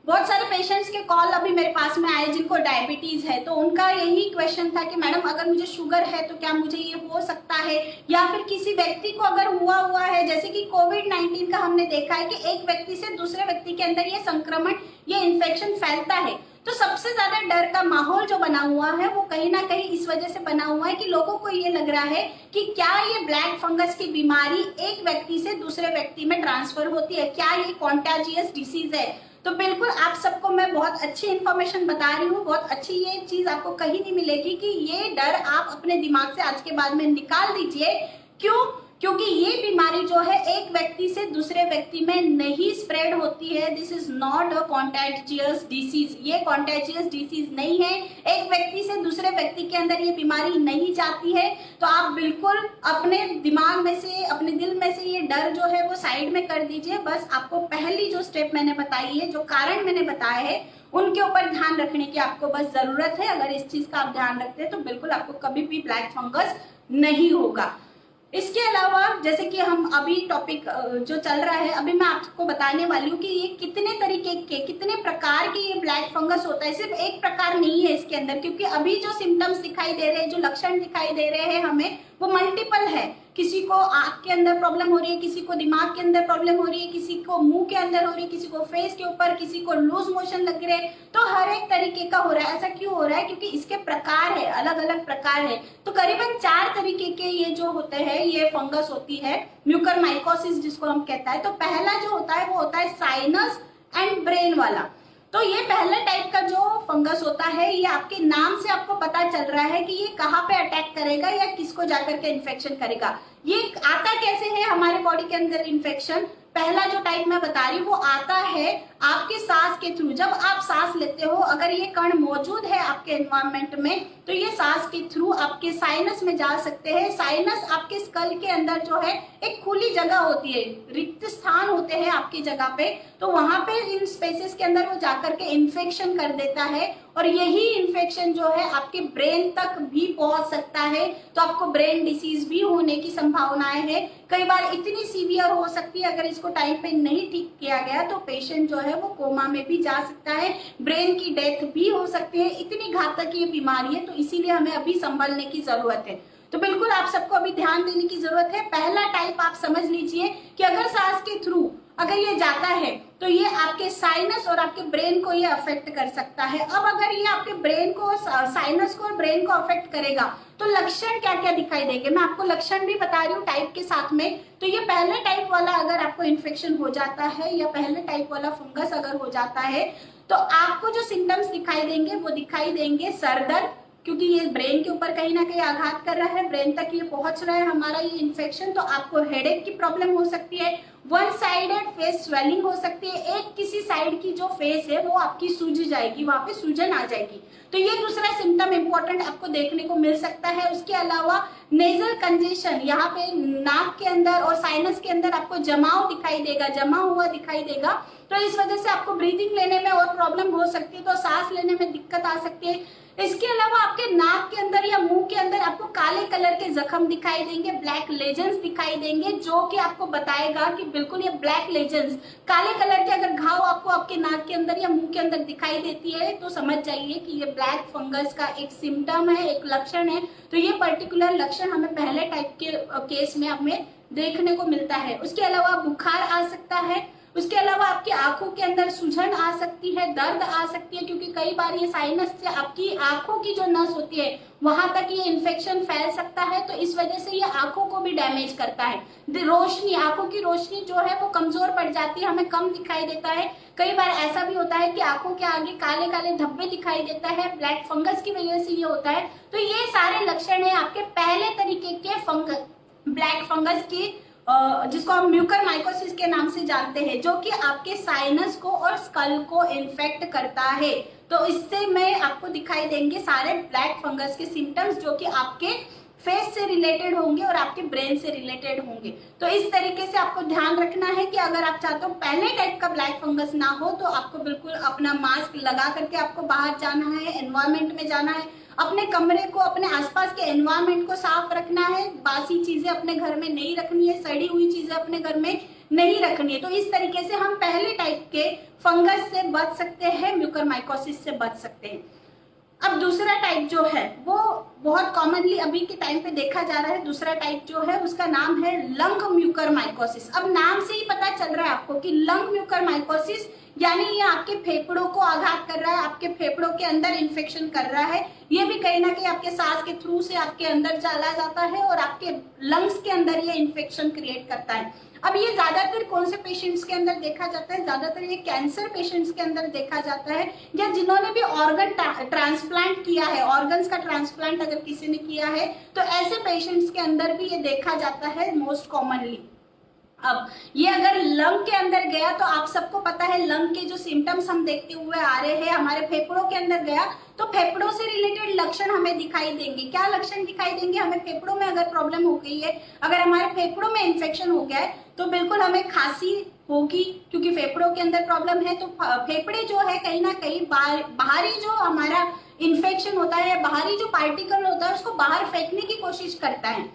बहुत सारे पेशेंट्स के कॉल अभी मेरे पास में आए जिनको डायबिटीज है, तो उनका यही क्वेश्चन था कि मैडम अगर मुझे शुगर है तो क्या मुझे ये हो सकता है, या फिर किसी व्यक्ति को अगर हुआ है, जैसे कि कोविड-19 का हमने देखा है कि एक व्यक्ति से दूसरे व्यक्ति के अंदर ये संक्रमण, ये इन्फेक्शन फैलता है। तो सबसे ज्यादा डर का माहौल जो बना हुआ है वो कहीं ना कहीं इस वजह से बना हुआ है कि लोगों को ये लग रहा है कि क्या ये ब्लैक फंगस की बीमारी एक व्यक्ति से दूसरे व्यक्ति में ट्रांसफर होती है, क्या ये कॉन्टेजियस डिसीज है। तो बिल्कुल आप सबको मैं बहुत अच्छी इंफॉर्मेशन बता रही हूँ, बहुत अच्छी ये चीज आपको कहीं नहीं मिलेगी कि ये डर आप अपने दिमाग से आज के बाद में निकाल दीजिए। क्यों? क्योंकि ये बीमारी जो है एक व्यक्ति से दूसरे व्यक्ति में नहीं स्प्रेड होती है। This is not a contagious disease, ये कॉन्टेजियस डिसीज नहीं है, एक व्यक्ति से दूसरे व्यक्ति के अंदर ये बीमारी नहीं जाती है। तो आप बिल्कुल अपने दिमाग में से, अपने दिल में से ये डर जो है वो साइड में कर दीजिए। बस आपको पहली जो स्टेप मैंने बताई है, जो कारण मैंने बताए हैं, उनके ऊपर ध्यान रखने की आपको बस जरूरत है। अगर इस चीज का आप ध्यान रखते हैं तो बिल्कुल आपको कभी भी ब्लैक फंगस नहीं होगा। इसके अलावा जैसे कि हम अभी टॉपिक जो चल रहा है, अभी मैं आपको बताने वाली हूँ कि ये कितने तरीके के, कितने प्रकार के ये ब्लैक फंगस होता है। सिर्फ एक प्रकार नहीं है इसके अंदर, क्योंकि अभी जो सिम्टम्स दिखाई दे रहे हैं, जो लक्षण दिखाई दे रहे हैं हमें, वो मल्टीपल है। किसी को आंख के अंदर प्रॉब्लम हो रही है, किसी को दिमाग के अंदर प्रॉब्लम हो रही है, किसी को मुंह के अंदर हो रही है, किसी को फेस के ऊपर, किसी को लूज मोशन लग रहे हैं। तो हर एक तरीके का हो रहा है। ऐसा क्यों हो रहा है? क्योंकि इसके प्रकार है, अलग अलग प्रकार है। तो करीबन 4 तरीके के ये जो होते हैं, ये फंगस होती है, म्यूकरमाइकोसिस जिसको हम कहता है। तो पहला जो होता है वो होता है साइनस एंड ब्रेन वाला। तो ये पहले टाइप का जो फंगस होता है, ये आपके नाम से आपको पता चल रहा है कि ये कहाँ पे अटैक करेगा या किसको जाकर के इन्फेक्शन करेगा। ये आता कैसे है हमारे बॉडी के अंदर इन्फेक्शन? पहला जो टाइप मैं बता रही हूँ वो आता है आपके सांस के थ्रू। जब आप सांस लेते हो, अगर ये कण मौजूद है आपके एनवायरमेंट में, तो ये सांस के थ्रू आपके साइनस में जा सकते हैं। साइनस आपके स्कल के अंदर जो है एक खुली जगह होती है, रिक्त स्थान होते हैं आपकी जगह पे, तो वहां पे इन स्पेसेस के अंदर वो जाकर के इन्फेक्शन कर देता है, और यही इन्फेक्शन जो है आपके ब्रेन तक भी पहुंच सकता है। तो आपको ब्रेन डिसीज भी होने की संभावनाएं है। कई बार इतनी सीवियर हो सकती है, अगर इसको टाइम पे नहीं ठीक किया गया तो पेशेंट जो है वो कोमा में भी जा सकता है, ब्रेन की डेथ भी हो सकती है। इतनी घातक ये बीमारी है, तो इसीलिए हमें अभी संभलने की जरूरत है। तो बिल्कुल आप सबको अभी ध्यान देने की जरूरत है। पहला टाइप आप समझ लीजिए कि अगर सांस के थ्रू अगर ये जाता है तो ये आपके साइनस और आपके ब्रेन को ये अफेक्ट कर सकता है। अब अगर ये आपके ब्रेन को, साइनस को और ब्रेन को अफेक्ट करेगा तो लक्षण क्या क्या दिखाई देंगे, मैं आपको लक्षण भी बता रही हूँ टाइप के साथ में। तो ये पहले टाइप वाला अगर आपको इन्फेक्शन हो जाता है, या पहले टाइप वाला फंगस अगर हो जाता है, तो आपको जो सिम्टम्स दिखाई देंगे वो दिखाई देंगे सर दर्द, क्योंकि ये ब्रेन के ऊपर कहीं ना कहीं आघात कर रहा है, ब्रेन तक ये पहुंच रहा है हमारा ये इन्फेक्शन। तो आपको हेडेक की प्रॉब्लम हो सकती है, वन साइडेड फेस स्वेलिंग हो सकती है, एक किसी साइड की जो फेस है वो आपकी सूज जाएगी, वहां पे सूजन आ जाएगी। तो ये दूसरा सिम्टम इंपॉर्टेंट आपको देखने को मिल सकता है। उसके अलावा नेजल कंजेशन, यहाँ पे नाक के अंदर और साइनस के अंदर आपको जमाव दिखाई देगा, जमा हुआ दिखाई देगा, तो इस वजह से आपको ब्रीदिंग लेने में और प्रॉब्लम हो सकती है, तो सांस लेने में दिक्कत आ सकती है। इसके अलावा आपके नाक के अंदर या मुंह के अंदर आपको काले कलर के जख्म दिखाई देंगे, ब्लैक लेजेंस दिखाई देंगे, जो कि आपको बताएगा कि बिल्कुल ये ब्लैक लेजेंस, काले कलर के अगर घाव आपको आपके नाक के अंदर या मुंह के अंदर दिखाई देती है तो समझ जाइए कि ये ब्लैक फंगस का एक सिम्टम है, एक लक्षण है। तो ये पर्टिकुलर लक्षण हमें पहले टाइप के केस में हमें देखने को मिलता है। उसके अलावा बुखार आ सकता है, उसके अलावा आपकी आंखों के अंदर सूजन आ सकती है, दर्द आ सकती है, क्योंकि कई बार ये साइनस से आपकी आंखों की जो नस होती है वहां तक ये इन्फेक्शन फैल सकता है, तो इस वजह से ये आंखों को भी डैमेज करता है। रोशनी, आंखों की रोशनी जो है वो कमजोर पड़ जाती है, हमें कम दिखाई देता है। कई बार ऐसा भी होता है कि आंखों के आगे काले काले धब्बे दिखाई देता है, ब्लैक फंगस की वजह से ये होता है। तो ये सारे लक्षण है आपके पहले तरीके के फंगस, ब्लैक फंगस की, जिसको हम म्यूकरमाइकोसिस के नाम से जानते हैं, जो कि आपके साइनस को और स्कल को इन्फेक्ट करता है। तो इससे मैं आपको दिखाई देंगे सारे ब्लैक फंगस के सिम्टम्स, जो कि आपके फेस से रिलेटेड होंगे और आपके ब्रेन से रिलेटेड होंगे। तो इस तरीके से आपको ध्यान रखना है कि अगर आप चाहते हो पहले टाइप का ब्लैक फंगस ना हो, तो आपको बिल्कुल अपना मास्क लगा करके आपको बाहर जाना है, एनवायरमेंट में जाना है, अपने कमरे को, अपने आसपास के एनवायरमेंट को साफ रखना है, बासी चीजें अपने घर में नहीं रखनी है, सड़ी हुई चीजें अपने घर में नहीं रखनी है। तो इस तरीके से हम पहले टाइप के फंगस से बच सकते हैं, म्यूकरमाइकोसिस से बच सकते हैं। अब दूसरा टाइप जो है वो बहुत कॉमनली अभी के टाइम पे देखा जा रहा है। दूसरा टाइप जो है उसका नाम है लंग म्यूकरमाइकोसिस। अब नाम से ही पता चल रहा है आपको कि लंग म्यूकरमाइकोसिस यानी ये आपके फेफड़ों को आघात कर रहा है, आपके फेफड़ों के अंदर इन्फेक्शन कर रहा है। ये भी कहीं ना कहीं आपके सांस के थ्रू से आपके अंदर चला जाता है और आपके लंग्स के अंदर ये इन्फेक्शन क्रिएट करता है। अब ये ज्यादातर कौन से पेशेंट्स के अंदर देखा जाता है? ज्यादातर ये कैंसर पेशेंट्स के अंदर देखा जाता है, या जिन्होंने भी ऑर्गन ट्रांसप्लांट किया है, ऑर्गन्स का ट्रांसप्लांट अगर किसी ने किया है तो ऐसे पेशेंट्स के अंदर भी ये देखा जाता है मोस्ट कॉमनली। अब ये अगर लंग के अंदर गया तो आप सबको पता है लंग के जो सिम्टम्स हम देखते हुए आ रहे हैं, हमारे फेफड़ों के अंदर गया तो फेफड़ों से रिलेटेड लक्षण हमें दिखाई देंगे। क्या लक्षण दिखाई देंगे? हमें फेफड़ों में अगर प्रॉब्लम हो गई है, अगर हमारे फेफड़ों में इन्फेक्शन हो गया है तो बिल्कुल हमें खांसी होगी, क्योंकि फेफड़ों के अंदर प्रॉब्लम है। तो फेफड़े जो है कहीं ना कहीं बाहरी जो हमारा इन्फेक्शन होता है, बाहरी जो पार्टिकल होता है उसको बाहर फेंकने की कोशिश करता है।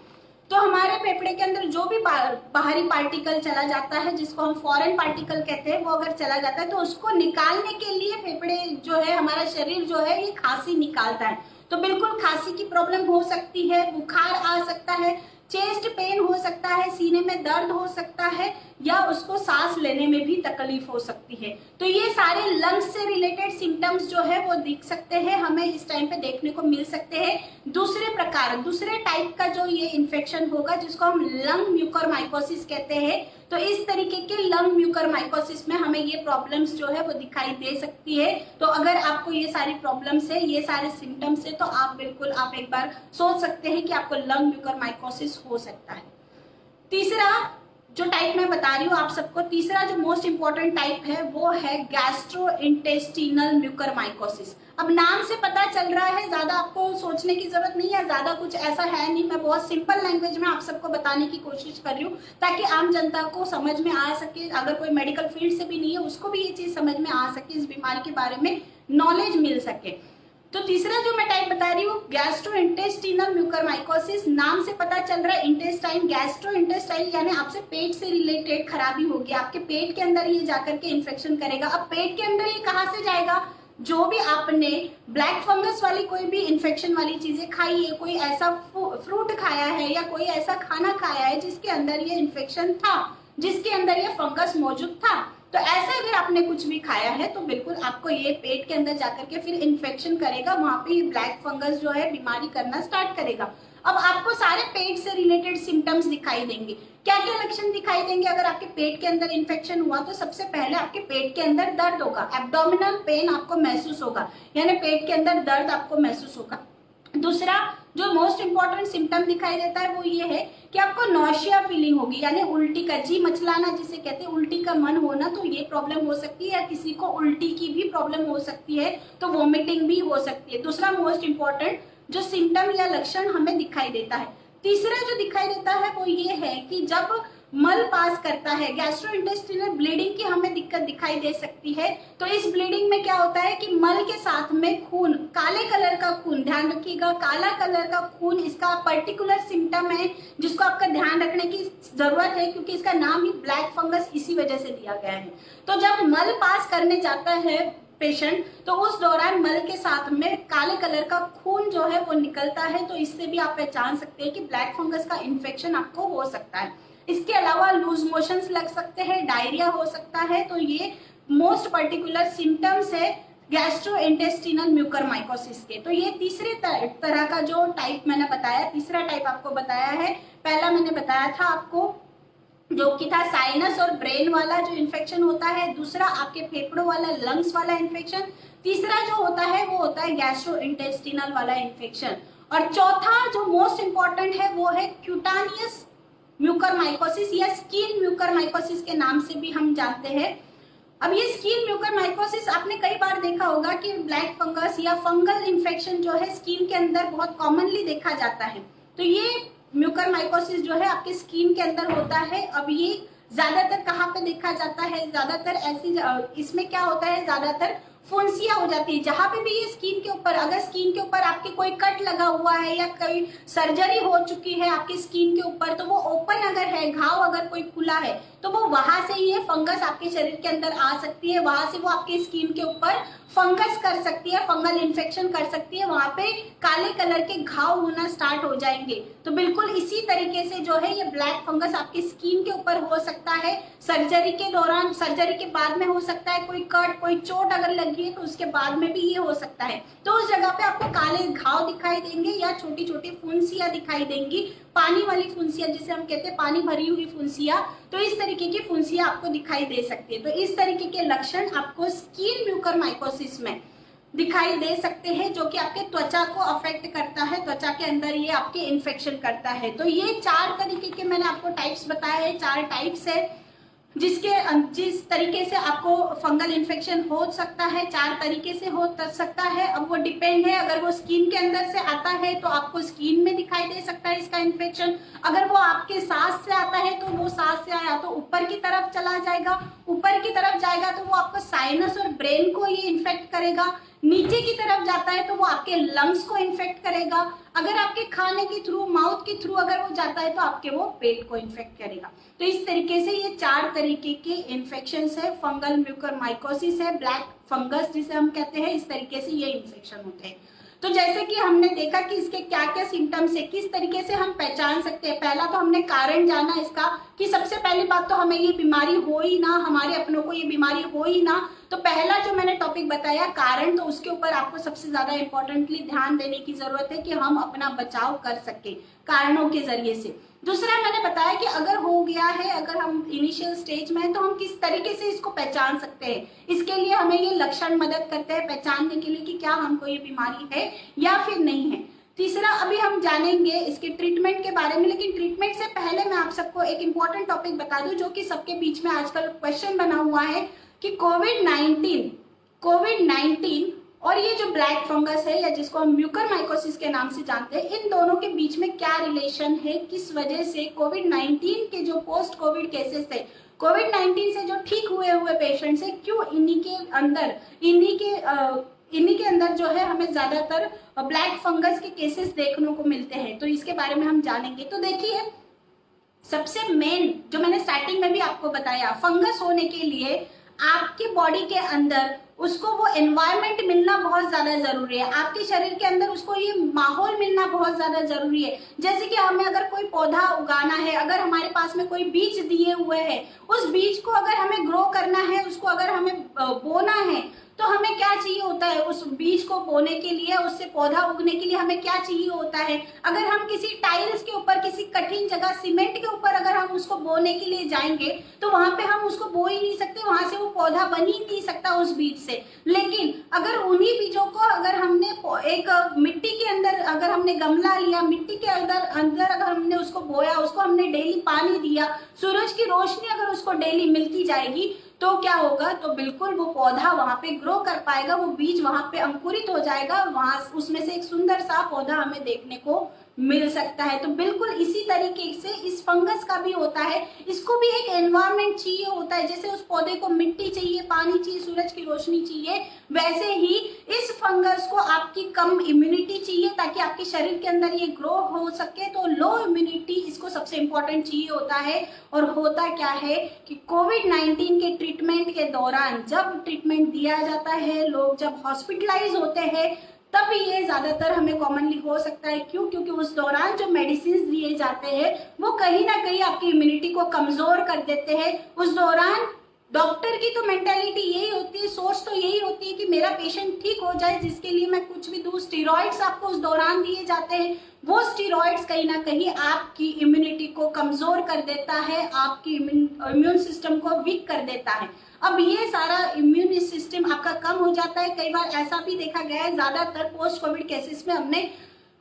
तो हमारे फेफड़े के अंदर जो भी बाहरी पार्टिकल चला जाता है, जिसको हम फॉरेन पार्टिकल कहते हैं, वो अगर चला जाता है तो उसको निकालने के लिए फेफड़े जो है, हमारा शरीर जो है, ये खांसी निकालता है। तो बिल्कुल खांसी की प्रॉब्लम हो सकती है, बुखार आ सकता है, चेस्ट पेन हो सकता है, सीने में दर्द हो सकता है, या उसको सांस लेने में भी तकलीफ हो सकती है। तो ये सारे लंग्स से रिलेटेड सिम्टम्स जो है वो दिख सकते हैं, हमें इस टाइम पे देखने को मिल सकते हैं। दूसरे टाइप का जो ये इन्फेक्शन होगा, जिसको हम लंग म्यूकरमाइकोसिस कहते हैं, तो इस तरीके के लंग म्यूकरमाइकोसिस में हमें ये प्रॉब्लम्स जो है वो दिखाई दे सकती है। तो अगर आपको ये सारी प्रॉब्लम्स है, ये सारे सिम्टम्स है, तो आप बिल्कुल आप एक बार सोच सकते हैं कि आपको लंग म्यूकरमाइकोसिस हो सकता है। तीसरा जो टाइप मैं बता रही हूँ आप सबको, तीसरा जो मोस्ट इंपॉर्टेंट टाइप है वो है गैस्ट्रोइंटेस्टिनल म्यूकरमाइकोसिस। अब नाम से पता चल रहा है, ज्यादा आपको सोचने की जरूरत नहीं है, ज्यादा कुछ ऐसा है नहीं। मैं बहुत सिंपल लैंग्वेज में आप सबको बताने की कोशिश कर रही हूँ ताकि आम जनता को समझ में आ सके, अगर कोई मेडिकल फील्ड से भी नहीं है उसको भी ये चीज समझ में आ सके, इस बीमारी के बारे में नॉलेज मिल सके। तो तीसरा जो मैं टाइप बता रही हूँ गैस्ट्रोइंटेस्टिनल म्यूकरमाइकोसिस, नाम से पता चल रहा है इंटेस्टाइन, गैस्ट्रोइंटेस्टाइन यानी आपसे पेट से रिलेटेड खराबी होगी, आपके पेट के अंदर ये जाकर के इन्फेक्शन करेगा। अब पेट के अंदर ये कहाँ से जाएगा? जो भी आपने ब्लैक फंगस वाली कोई भी इन्फेक्शन वाली चीजें खाई है, कोई ऐसा फ्रूट खाया है या कोई ऐसा खाना खाया है जिसके अंदर ये इन्फेक्शन था, जिसके अंदर ये फंगस मौजूद था, तो ऐसे अगर आपने कुछ भी खाया है तो बिल्कुल आपको ये पेट के अंदर जाकर के फिर इन्फेक्शन करेगा, वहां पे ये ब्लैक फंगस जो है बीमारी करना स्टार्ट करेगा। अब आपको सारे पेट से रिलेटेड सिम्टम्स दिखाई देंगे। क्या क्या लक्षण दिखाई देंगे? अगर आपके पेट के अंदर इन्फेक्शन हुआ तो सबसे पहले आपके पेट के अंदर दर्द होगा, एब्डोमिनल पेन आपको महसूस होगा, यानी पेट के अंदर दर्द आपको महसूस होगा। दूसरा जो मोस्ट इंपॉर्टेंट सिम्टम दिखाई देता है वो ये है कि आपको नौशिया फीलिंग होगी, यानी उल्टी का जी मचलाना जिसे कहते हैं, उल्टी का मन होना, तो ये प्रॉब्लम हो सकती है। या किसी को उल्टी की भी प्रॉब्लम हो सकती है, तो वोमिटिंग भी हो सकती है। दूसरा मोस्ट इंपॉर्टेंट जो सिम्टम या लक्षण हमें दिखाई देता है, तीसरा जो दिखाई देता है वो ये है कि जब मल पास करता है, गैस्ट्रोइंटेस्टिनल ब्लीडिंग की हमें दिक्कत दिखाई दे सकती है। तो इस ब्लीडिंग में क्या होता है कि मल के साथ में खून, काले कलर का खून, ध्यान रखिएगा काला कलर का खून इसका पर्टिकुलर सिम्टम है जिसको आपका ध्यान रखने की जरूरत है, क्योंकि इसका नाम ही ब्लैक फंगस इसी वजह से दिया गया है। तो जब मल पास करने जाता है पेशेंट, तो उस दौरान मल के साथ में काले कलर का खून जो है वो निकलता है। तो इससे भी आप पहचान सकते हैं कि ब्लैक फंगस का इन्फेक्शन आपको हो सकता है। इसके अलावा लूज मोशंस लग सकते हैं, डायरिया हो सकता है। तो ये मोस्ट पर्टिकुलर सिम्टम्स है गैस्ट्रोइंटेस्टिनल म्यूकरमाइकोसिस के। तो ये तीसरे तरह का जो टाइप मैंने बताया, तीसरा टाइप आपको बताया है। पहला मैंने बताया था आपको जो कि था साइनस और ब्रेन वाला जो इन्फेक्शन होता है, दूसरा आपके फेफड़ों वाला, लंग्स वाला इन्फेक्शन, तीसरा जो होता है वो होता है गैस्ट्रोइंटेस्टिनल वाला इन्फेक्शन, और चौथा जो मोस्ट इंपॉर्टेंट है वो है क्यूटानियस म्यूकरमाइकोसिस या स्किन म्यूकरमाइकोसिस के नाम से भी हम जानते हैं। अब ये स्किन म्यूकरमाइकोसिस आपने कई बार देखा होगा कि ब्लैक फंगस या फंगल इन्फेक्शन जो है स्किन के अंदर बहुत कॉमनली देखा जाता है। तो ये म्यूकरमाइकोसिस जो है आपके स्किन के अंदर होता है। अब ये ज्यादातर कहाँ पे देखा जाता है, ज्यादातर ऐसी इसमें क्या होता है, ज्यादातर फुंसिया हो जाती है जहां पे भी ये स्किन के ऊपर, अगर स्किन के ऊपर आपके कोई कट लगा हुआ है या कोई सर्जरी हो चुकी है आपकी स्किन के ऊपर, तो वो ओपन अगर है, घाव अगर कोई खुला है, तो वो वहां से ये फंगस आपके शरीर के अंदर आ सकती है, वहां से वो आपके स्किन के ऊपर फंगस कर सकती है, फंगल इन्फेक्शन कर सकती है, वहां पे काले कलर के घाव होना स्टार्ट हो जाएंगे। तो बिल्कुल इसी तरीके से जो है ये ब्लैक फंगस आपकी स्किन के ऊपर हो सकता है, सर्जरी के दौरान, सर्जरी के बाद में हो सकता है, कोई कट, कोई चोट अगर लगी है तो उसके बाद में भी ये हो सकता है। तो उस जगह पे आपको काले घाव दिखाई देंगे या छोटी छोटी फुंसियां दिखाई देंगी, पानी वाली फुंसिया जिसे हम कहते हैं, पानी भरी हुई फुंसिया। तो इस तरीके की फुंसिया आपको दिखाई दे सकती है। तो इस तरीके के लक्षण आपको स्किन म्यूकरमाइकोसिस में दिखाई दे सकते हैं, जो कि आपके त्वचा को अफेक्ट करता है, त्वचा के अंदर ये आपके इन्फेक्शन करता है। तो ये 4 तरीके के मैंने आपको टाइप्स बताए हैं, 4 टाइप्स है जिस तरीके से आपको फंगल इन्फेक्शन हो सकता है, 4 तरीके से हो सकता है। अब वो डिपेंड है, अगर वो स्किन के अंदर से आता है तो आपको स्किन में दिखाई दे सकता है इसका इन्फेक्शन, अगर वो आपके सांस से आता है तो वो सांस से आया तो ऊपर की तरफ चला जाएगा, ऊपर की तरफ जाएगा तो वो आपको साइनस और ब्रेन को ये इन्फेक्ट करेगा, नीचे की तरफ जाता है तो वो आपके लंग्स को इन्फेक्ट करेगा, अगर आपके खाने के थ्रू, माउथ के थ्रू अगर वो जाता है तो आपके वो पेट को इन्फेक्ट करेगा। तो इस तरीके से ये 4 तरीके के इन्फेक्शन है, फंगल म्यूकरमाइकोसिस है, ब्लैक फंगस जिसे हम कहते हैं, इस तरीके से ये इन्फेक्शन होते हैं। तो जैसे कि हमने देखा कि इसके क्या क्या सिम्टम्स है, किस तरीके से हम पहचान सकते हैं। पहला तो हमने कारण जाना इसका कि सबसे पहली बात तो हमें ये बीमारी हो ही ना, हमारे अपनों को ये बीमारी हो ही ना। तो पहला जो मैंने टॉपिक बताया कारण, तो उसके ऊपर आपको सबसे ज्यादा इंपॉर्टेंटली ध्यान देने की जरूरत है कि हम अपना बचाव कर सके कारणों के जरिए से। दूसरा मैंने बताया कि अगर हो गया है, अगर हम इनिशियल स्टेज में हैं, तो हम किस तरीके से इसको पहचान सकते हैं। इसके लिए हमें ये लक्षण मदद करते हैं पहचानने के लिए कि क्या हमको ये बीमारी है या फिर नहीं है। तीसरा अभी हम जानेंगे इसके ट्रीटमेंट के बारे में, लेकिन ट्रीटमेंट से पहले मैं आप सबको एक इम्पॉर्टेंट टॉपिक बता दूं जो कि सबके बीच में आजकल क्वेश्चन बना हुआ है कि कोविड-19 और ये जो ब्लैक फंगस है या जिसको हम म्यूकरमाइकोसिस के नाम से जानते हैं, इन दोनों के बीच में क्या रिलेशन है, किस वजह से कोविड-19 के जो पोस्ट कोविड केसेस थे, कोविड-19 से जो ठीक हुए पेशेंट्स है, क्यों इन्हीं के अंदर जो है हमें ज्यादातर ब्लैक फंगस के केसेस देखने को मिलते हैं। तो इसके बारे में हम जानेंगे। तो देखिए, सबसे मेन जो मैंने स्टार्टिंग में भी आपको बताया, फंगस होने के लिए आपके बॉडी के अंदर उसको वो एनवायरनमेंट मिलना बहुत ज्यादा जरूरी है, आपके शरीर के अंदर उसको ये माहौल मिलना बहुत ज्यादा जरूरी है। जैसे कि हमें अगर कोई पौधा उगाना है, अगर हमारे पास में कोई बीज दिए हुए हैं, उस बीज को अगर हमें ग्रो करना है, उसको अगर हमें बोना है, तो हमें क्या चाहिए होता है, उस बीज को बोने के लिए, उससे पौधा उगने के लिए हमें क्या चाहिए होता है। अगर हम किसी टाइल्स के ऊपर, किसी कठिन जगह, सीमेंट के ऊपर अगर हम उसको बोने के लिए जाएंगे तो वहां पे हम उसको बो ही नहीं सकते, वहां से वो पौधा बन ही नहीं सकता उस बीज से। लेकिन अगर उन्हीं बीजों को अगर हमने एक मिट्टी के अंदर, अगर हमने गमला लिया, मिट्टी के अंदर अगर हमने उसको बोया, उसको हमने डेली पानी दिया, सूरज की रोशनी अगर उसको डेली मिलती जाएगी, तो क्या होगा, तो बिल्कुल वो पौधा वहां पे ग्रो कर पाएगा, वो बीज वहां पे अंकुरित हो जाएगा, वहां उसमें से एक सुंदर सा पौधा हमें देखने को मिल सकता है। तो बिल्कुल इसी तरीके से इस फंगस का भी होता है, इसको भी एक एनवायरनमेंट चाहिए होता है। जैसे उस पौधे को मिट्टी चाहिए, पानी चाहिए, सूरज की रोशनी चाहिए, वैसे ही इस फंगस को आपकी कम इम्यूनिटी चाहिए ताकि आपके शरीर के अंदर ये ग्रो हो सके। तो लो इम्यूनिटी इसको सबसे इंपॉर्टेंट चाहिए होता है। और होता क्या है कि कोविड-19 के ट्रीटमेंट के दौरान जब ट्रीटमेंट दिया जाता है, लोग जब हॉस्पिटलाइज होते हैं, तब ये ज्यादातर हमें कॉमनली हो सकता है। क्यों? क्योंकि उस दौरान जो मेडिसिन दिए जाते हैं वो कहीं ना कहीं आपकी इम्यूनिटी को कमजोर कर देते हैं। उस दौरान डॉक्टर की तो मेंटालिटी यही होती है, सोच तो यही होती है कि मेरा पेशेंट ठीक हो जाए, जिसके लिए मैं कुछ भी दूं। स्टीरॉइड्स आपको उस दौरान दिए जाते हैं, वो स्टीरॉइड्स कहीं ना कहीं आपकी इम्यूनिटी को कमजोर कर देता है, आपकी इम्यून सिस्टम को वीक कर देता है। अब ये सारा इम्यून सिस्टम आपका कम हो जाता है। कई बार ऐसा भी देखा गया है, ज्यादातर पोस्ट कोविड केसेस में हमने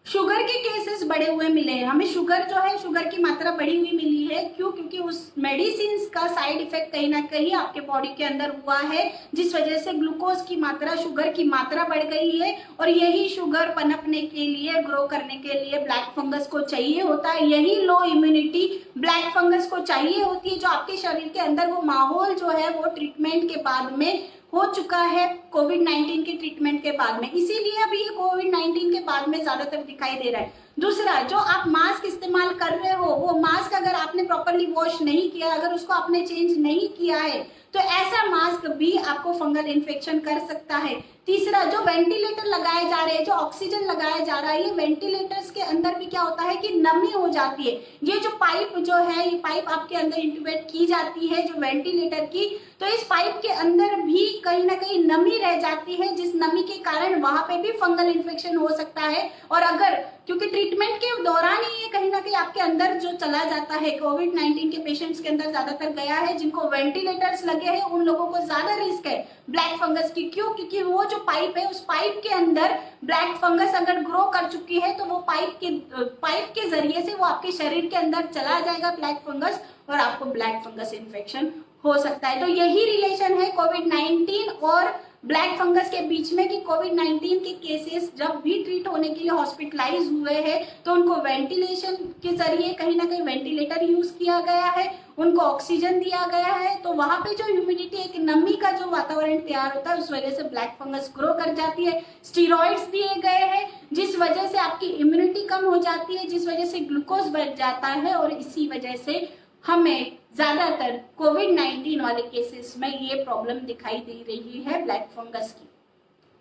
शुगर के केसेस बढ़े हुए मिले हैं। हमें शुगर जो है, शुगर की मात्रा बढ़ी हुई मिली है। क्यों? क्योंकि उस मेडिसिन का साइड इफेक्ट कहीं ना कहीं आपके बॉडी के अंदर हुआ है, जिस वजह से ग्लूकोज की मात्रा, शुगर की मात्रा बढ़ गई है। और यही शुगर पनपने के लिए, ग्रो करने के लिए ब्लैक फंगस को चाहिए होता है। यही लो इम्यूनिटी ब्लैक फंगस को चाहिए होती है, जो आपके शरीर के अंदर वो माहौल जो है वो ट्रीटमेंट के बाद में हो चुका है, कोविड-19 के ट्रीटमेंट के बाद में। इसीलिए अभी ये कोविड-19 के बाद में ज्यादातर दिखाई दे रहा है। दूसरा, जो आप मास्क इस्तेमाल कर रहे हो, वो मास्क अगर आपने प्रॉपरली वॉश नहीं किया, अगर उसको आपने चेंज नहीं किया है, तो ऐसा मास्क भी आपको फंगल इन्फेक्शन कर सकता है। तीसरा, जो वेंटिलेटर लगाए जा रहे हैं, जो ऑक्सीजन लगाया जा रहा है, ये वेंटिलेटर्स के अंदर भी क्या होता है कि नमी हो जाती है। ये जो पाइप जो है, ये पाइप आपके अंदर इंट्यूबेट की जाती है जो वेंटिलेटर की, तो इस पाइप के अंदर भी कहीं ना कहीं नमी रह जाती है, जिस नमी के कारण वहां पे भी फंगल इन्फेक्शन हो सकता है। और अगर, क्योंकि ट्रीटमेंट के दौरान ही ये कहीं ना कहीं आपके अंदर जो चला जाता है, कोविड-19 के पेशेंट्स के अंदर ज्यादातर गया है, जिनको वेंटिलेटर्स लगे हैं, उन लोगों को ज्यादा रिस्क है ब्लैक फंगस की। क्यों? क्योंकि वो जो पाइप है, उस पाइप के अंदर ब्लैक फंगस अगर ग्रो कर चुकी है, तो वो पाइप के जरिए से वो आपके शरीर के अंदर चला जाएगा ब्लैक फंगस, और आपको ब्लैक फंगस इन्फेक्शन हो सकता है। तो यही रिलेशन है कोविड-19 और ब्लैक फंगस के बीच में, कि कोविड-19 के केसेस जब भी ट्रीट होने के लिए हॉस्पिटलाइज हुए हैं, तो उनको वेंटिलेशन के जरिए कहीं ना कहीं वेंटिलेटर यूज किया गया है, उनको ऑक्सीजन दिया गया है। तो वहां पे जो ह्यूमिडिटी, एक नमी का जो वातावरण तैयार होता है, उस वजह से ब्लैक फंगस ग्रो कर जाती है। स्टीरॉइड्स दिए गए हैं, जिस वजह से आपकी इम्यूनिटी कम हो जाती है, जिस वजह से ग्लूकोज बढ़ जाता है, और इसी वजह से हमें ज्यादातर कोविड-19 वाले केसेस में ये प्रॉब्लम दिखाई दे रही है ब्लैक फंगस की।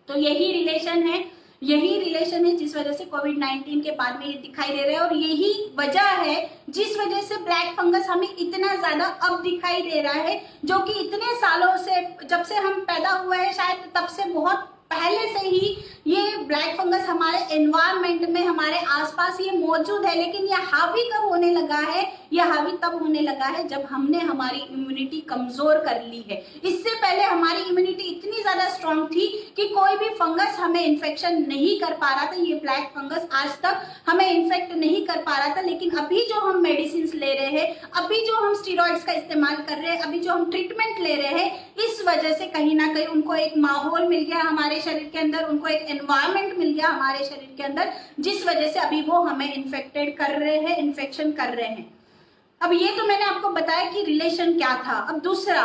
तो यही रिलेशन है जिस वजह से कोविड-19 के बाद में ये दिखाई दे रहा है। और यही वजह है जिस वजह से ब्लैक फंगस हमें इतना ज्यादा अब दिखाई दे रहा है, जो कि इतने सालों से, जब से हम पैदा हुए हैं शायद तब से बहुत पहले से ही ये ब्लैक फंगस हमारे एनवायरनमेंट में, हमारे आसपास ये मौजूद है। लेकिन ये हावी कब होने लगा है? ये हावी तब होने लगा है जब हमने हमारी इम्यूनिटी कमजोर कर ली है। इससे पहले हमारी इम्यूनिटी इतनी ज्यादा स्ट्रांग थी कि कोई भी फंगस हमें इन्फेक्शन नहीं कर पा रहा था। ये ब्लैक फंगस आज तक हमें इन्फेक्ट नहीं कर पा रहा था। लेकिन अभी जो हम मेडिसिन ले रहे हैं, अभी जो हम स्टीरॉइड्स का इस्तेमाल कर रहे हैं, अभी जो हम ट्रीटमेंट ले रहे हैं, इस वजह से कहीं ना कहीं उनको एक माहौल मिल गया हमारे शरीर के अंदर, उनको एक एनवायरनमेंट मिल गया हमारे शरीर के अंदर, जिस वजह से अभी वो हमें इन्फेक्टेड कर रहे हैं, इन्फेक्शन कर रहे हैं। अब ये तो मैंने आपको बताया कि रिलेशन क्या था। अब दूसरा,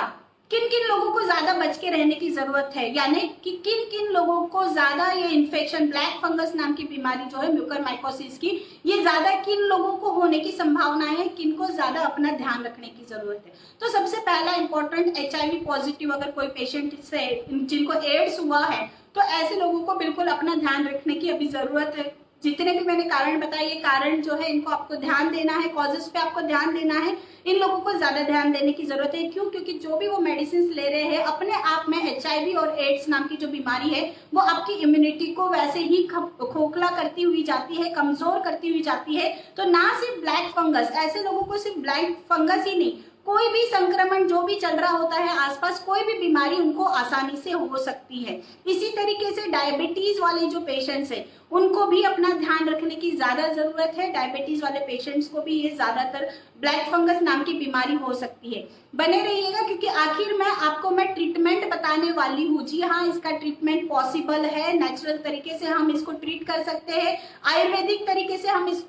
किन किन लोगों को ज्यादा बच के रहने की जरूरत है, यानी कि किन किन लोगों को ज्यादा ये इन्फेक्शन, ब्लैक फंगस नाम की बीमारी जो है म्यूकरमाइकोसिस की, ये ज्यादा किन लोगों को होने की संभावना है, किन को ज्यादा अपना ध्यान रखने की जरूरत है। तो सबसे पहला इंपॉर्टेंट, HIV पॉजिटिव अगर कोई पेशेंट से, जिनको एड्स हुआ है, तो ऐसे लोगों को बिल्कुल अपना ध्यान रखने की अभी जरूरत है। जितने भी मैंने कारण बताए, ये कारण जो है इनको आपको ध्यान देना है, कॉजेस पे आपको ध्यान देना है, इन लोगों को ज्यादा ध्यान देने की जरूरत है। क्यों? क्योंकि जो भी वो मेडिसिन ले रहे हैं, अपने आप में HIV और एड्स नाम की जो बीमारी है, वो आपकी इम्यूनिटी को वैसे ही खोखला करती हुई जाती है, कमजोर करती हुई जाती है। तो ना सिर्फ ब्लैक फंगस, ऐसे लोगों को सिर्फ ब्लैक फंगस ही नहीं, कोई भी संक्रमण जो भी चल रहा होता है आसपास, कोई भी बीमारी उनको आसानी से हो सकती है। इसी तरीके से डायबिटीज वाले जो पेशेंट्स हैं, उनको भी अपना ध्यान रखने की ज्यादा जरूरत है। डायबिटीज वाले पेशेंट्स को भी ये ज्यादातर ब्लैक फंगस नाम की बीमारी हो सकती है। बने रहिएगा, क्योंकि आखिर में आपको मैं ट्रीटमेंट बताने वाली हूँ। जी हाँ, इसका ट्रीटमेंट पॉसिबल है, नेचुरल तरीके से हम इसको ट्रीट कर सकते हैं, आयुर्वेदिक तरीके से हम इस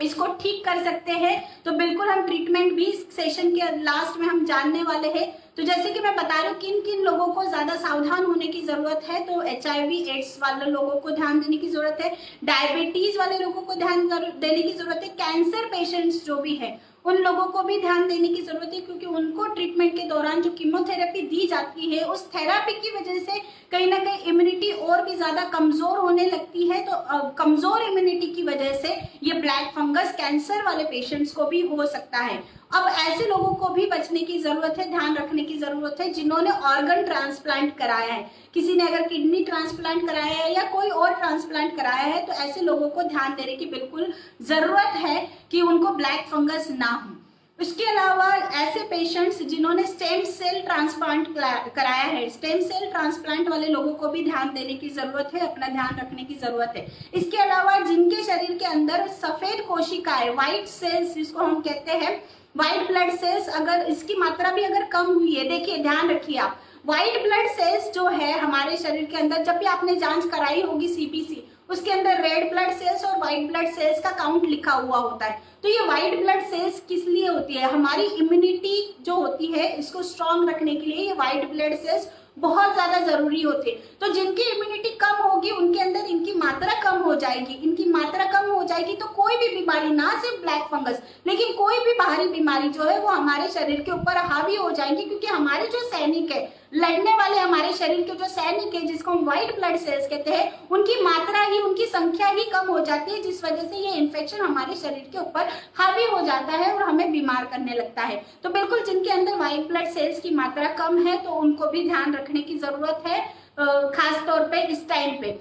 इसको ठीक कर सकते हैं। तो बिल्कुल हम ट्रीटमेंट भी इस सेशन के लास्ट में हम जानने वाले हैं। तो जैसे कि मैं बता रही हूँ किन किन लोगों को ज्यादा सावधान होने की जरूरत है, तो HIV एड्स वाले लोगों को ध्यान देने की जरूरत है, डायबिटीज वाले लोगों को ध्यान देने की जरूरत है, कैंसर पेशेंट्स जो भी है उन लोगों को भी ध्यान देने की जरूरत है, क्योंकि उनको ट्रीटमेंट के दौरान जो कीमोथेरेपी दी जाती है उस थेरेपी की वजह से कहीं ना कहीं इम्यूनिटी और भी ज्यादा कमजोर होने लगती है। तो कमजोर इम्यूनिटी की वजह से ये ब्लैक फंगस कैंसर वाले पेशेंट्स को भी हो सकता है। अब ऐसे लोगों को भी बचने की जरूरत है, ध्यान रखने की जरूरत है जिन्होंने ऑर्गन ट्रांसप्लांट कराया है। किसी ने अगर किडनी ट्रांसप्लांट कराया है या कोई और ट्रांसप्लांट कराया है, तो ऐसे लोगों को ध्यान देने की बिल्कुल जरूरत है कि उनको ब्लैक फंगस ना हो। उसके अलावा ऐसे पेशेंट्स जिन्होंने स्टेम सेल ट्रांसप्लांट कराया है, स्टेम सेल ट्रांसप्लांट वाले लोगों को भी ध्यान देने की जरूरत है, अपना ध्यान रखने की जरूरत है। इसके अलावा जिनके शरीर के अंदर सफेद कोशिकाएं, व्हाइट सेल्स जिसको हम कहते हैं, व्हाइट ब्लड सेल्स, अगर इसकी मात्रा भी अगर कम हुई है, देखिए ध्यान रखिए आप, व्हाइट ब्लड सेल्स जो है हमारे शरीर के अंदर, जब भी आपने जांच कराई होगी CBC, उसके अंदर रेड ब्लड सेल्स और व्हाइट ब्लड सेल्स का काउंट लिखा हुआ होता है। तो ये व्हाइट ब्लड सेल्स किस लिए होती है? हमारी इम्यूनिटी जो होती है इसको स्ट्रॉन्ग रखने के लिए ये व्हाइट ब्लड सेल्स बहुत ज्यादा जरूरी होते हैं। तो जिनकी इम्यूनिटी कम होगी उनके अंदर इनकी मात्रा कम हो जाएगी, इनकी मात्रा कम हो जाएगी तो कोई भी बीमारी, ना सिर्फ ब्लैक फंगस लेकिन कोई भी बाहरी बीमारी जो है वो हमारे शरीर के ऊपर हावी हो जाएंगी, क्योंकि हमारे जो सैनिक है, लड़ने वाले हमारे शरीर के जो सैनिक है जिसको हम व्हाइट ब्लड सेल्स कहते हैं, उनकी मात्रा ही, उनकी संख्या ही कम हो जाती है, जिस वजह से ये इन्फेक्शन हमारे शरीर के ऊपर हावी हो जाता है और हमें बीमार करने लगता है। तो बिल्कुल जिनके अंदर व्हाइट ब्लड सेल्स की मात्रा कम है तो उनको भी ध्यान रखने की जरूरत है, खास तौर पे इस टाइम पे।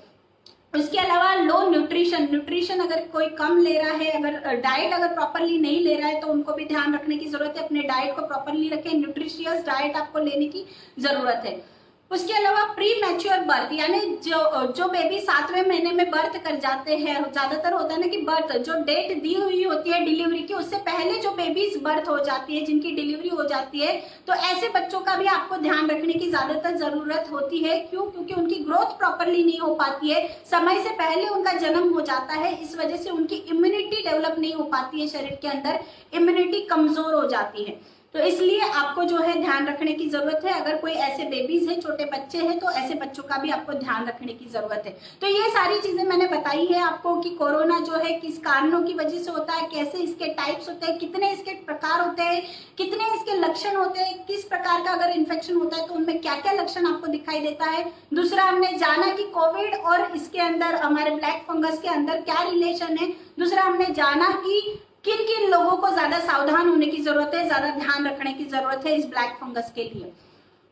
उसके अलावा लो न्यूट्रिशन अगर कोई कम ले रहा है, अगर डाइट अगर प्रॉपरली नहीं ले रहा है तो उनको भी ध्यान रखने की जरूरत है, अपने डाइट को प्रॉपरली रखें, न्यूट्रिशियस डाइट आपको लेने की जरूरत है। उसके अलावा प्री मैच्योर बर्थ, यानी जो बेबी 7वें महीने में बर्थ कर जाते हैं, ज्यादातर होता है ना कि बर्थ जो डेट दी हुई होती है डिलीवरी की, उससे पहले जो बेबीज बर्थ हो जाती है, जिनकी डिलीवरी हो जाती है, तो ऐसे बच्चों का भी आपको ध्यान रखने की ज्यादातर जरूरत होती है। क्यों? क्योंकि उनकी ग्रोथ प्रॉपरली नहीं हो पाती है, समय से पहले उनका जन्म हो जाता है, इस वजह से उनकी इम्यूनिटी डेवलप नहीं हो पाती है, शरीर के अंदर इम्यूनिटी कमजोर हो जाती है। तो इसलिए आपको जो है ध्यान रखने की जरूरत है। अगर कोई ऐसे बेबीज है, छोटे बच्चे हैं, तो ऐसे बच्चों का भी आपको ध्यान रखने की जरूरत है। तो ये सारी चीजें मैंने बताई है आपको कि कोरोना जो है किस कारणों की वजह से होता है, कैसे इसके टाइप्स होते हैं, कितने इसके प्रकार होते हैं, कितने इसके लक्षण होते हैं, किस प्रकार का अगर इन्फेक्शन होता है तो उनमें क्या क्या लक्षण आपको दिखाई देता है। दूसरा हमने जाना कि कोविड और इसके अंदर हमारे ब्लैक फंगस के अंदर क्या रिलेशन है। दूसरा हमने जाना कि किन किन लोगों को ज्यादा सावधान होने की जरूरत है, ज्यादा ध्यान रखने की जरूरत है इस ब्लैक फंगस के लिए।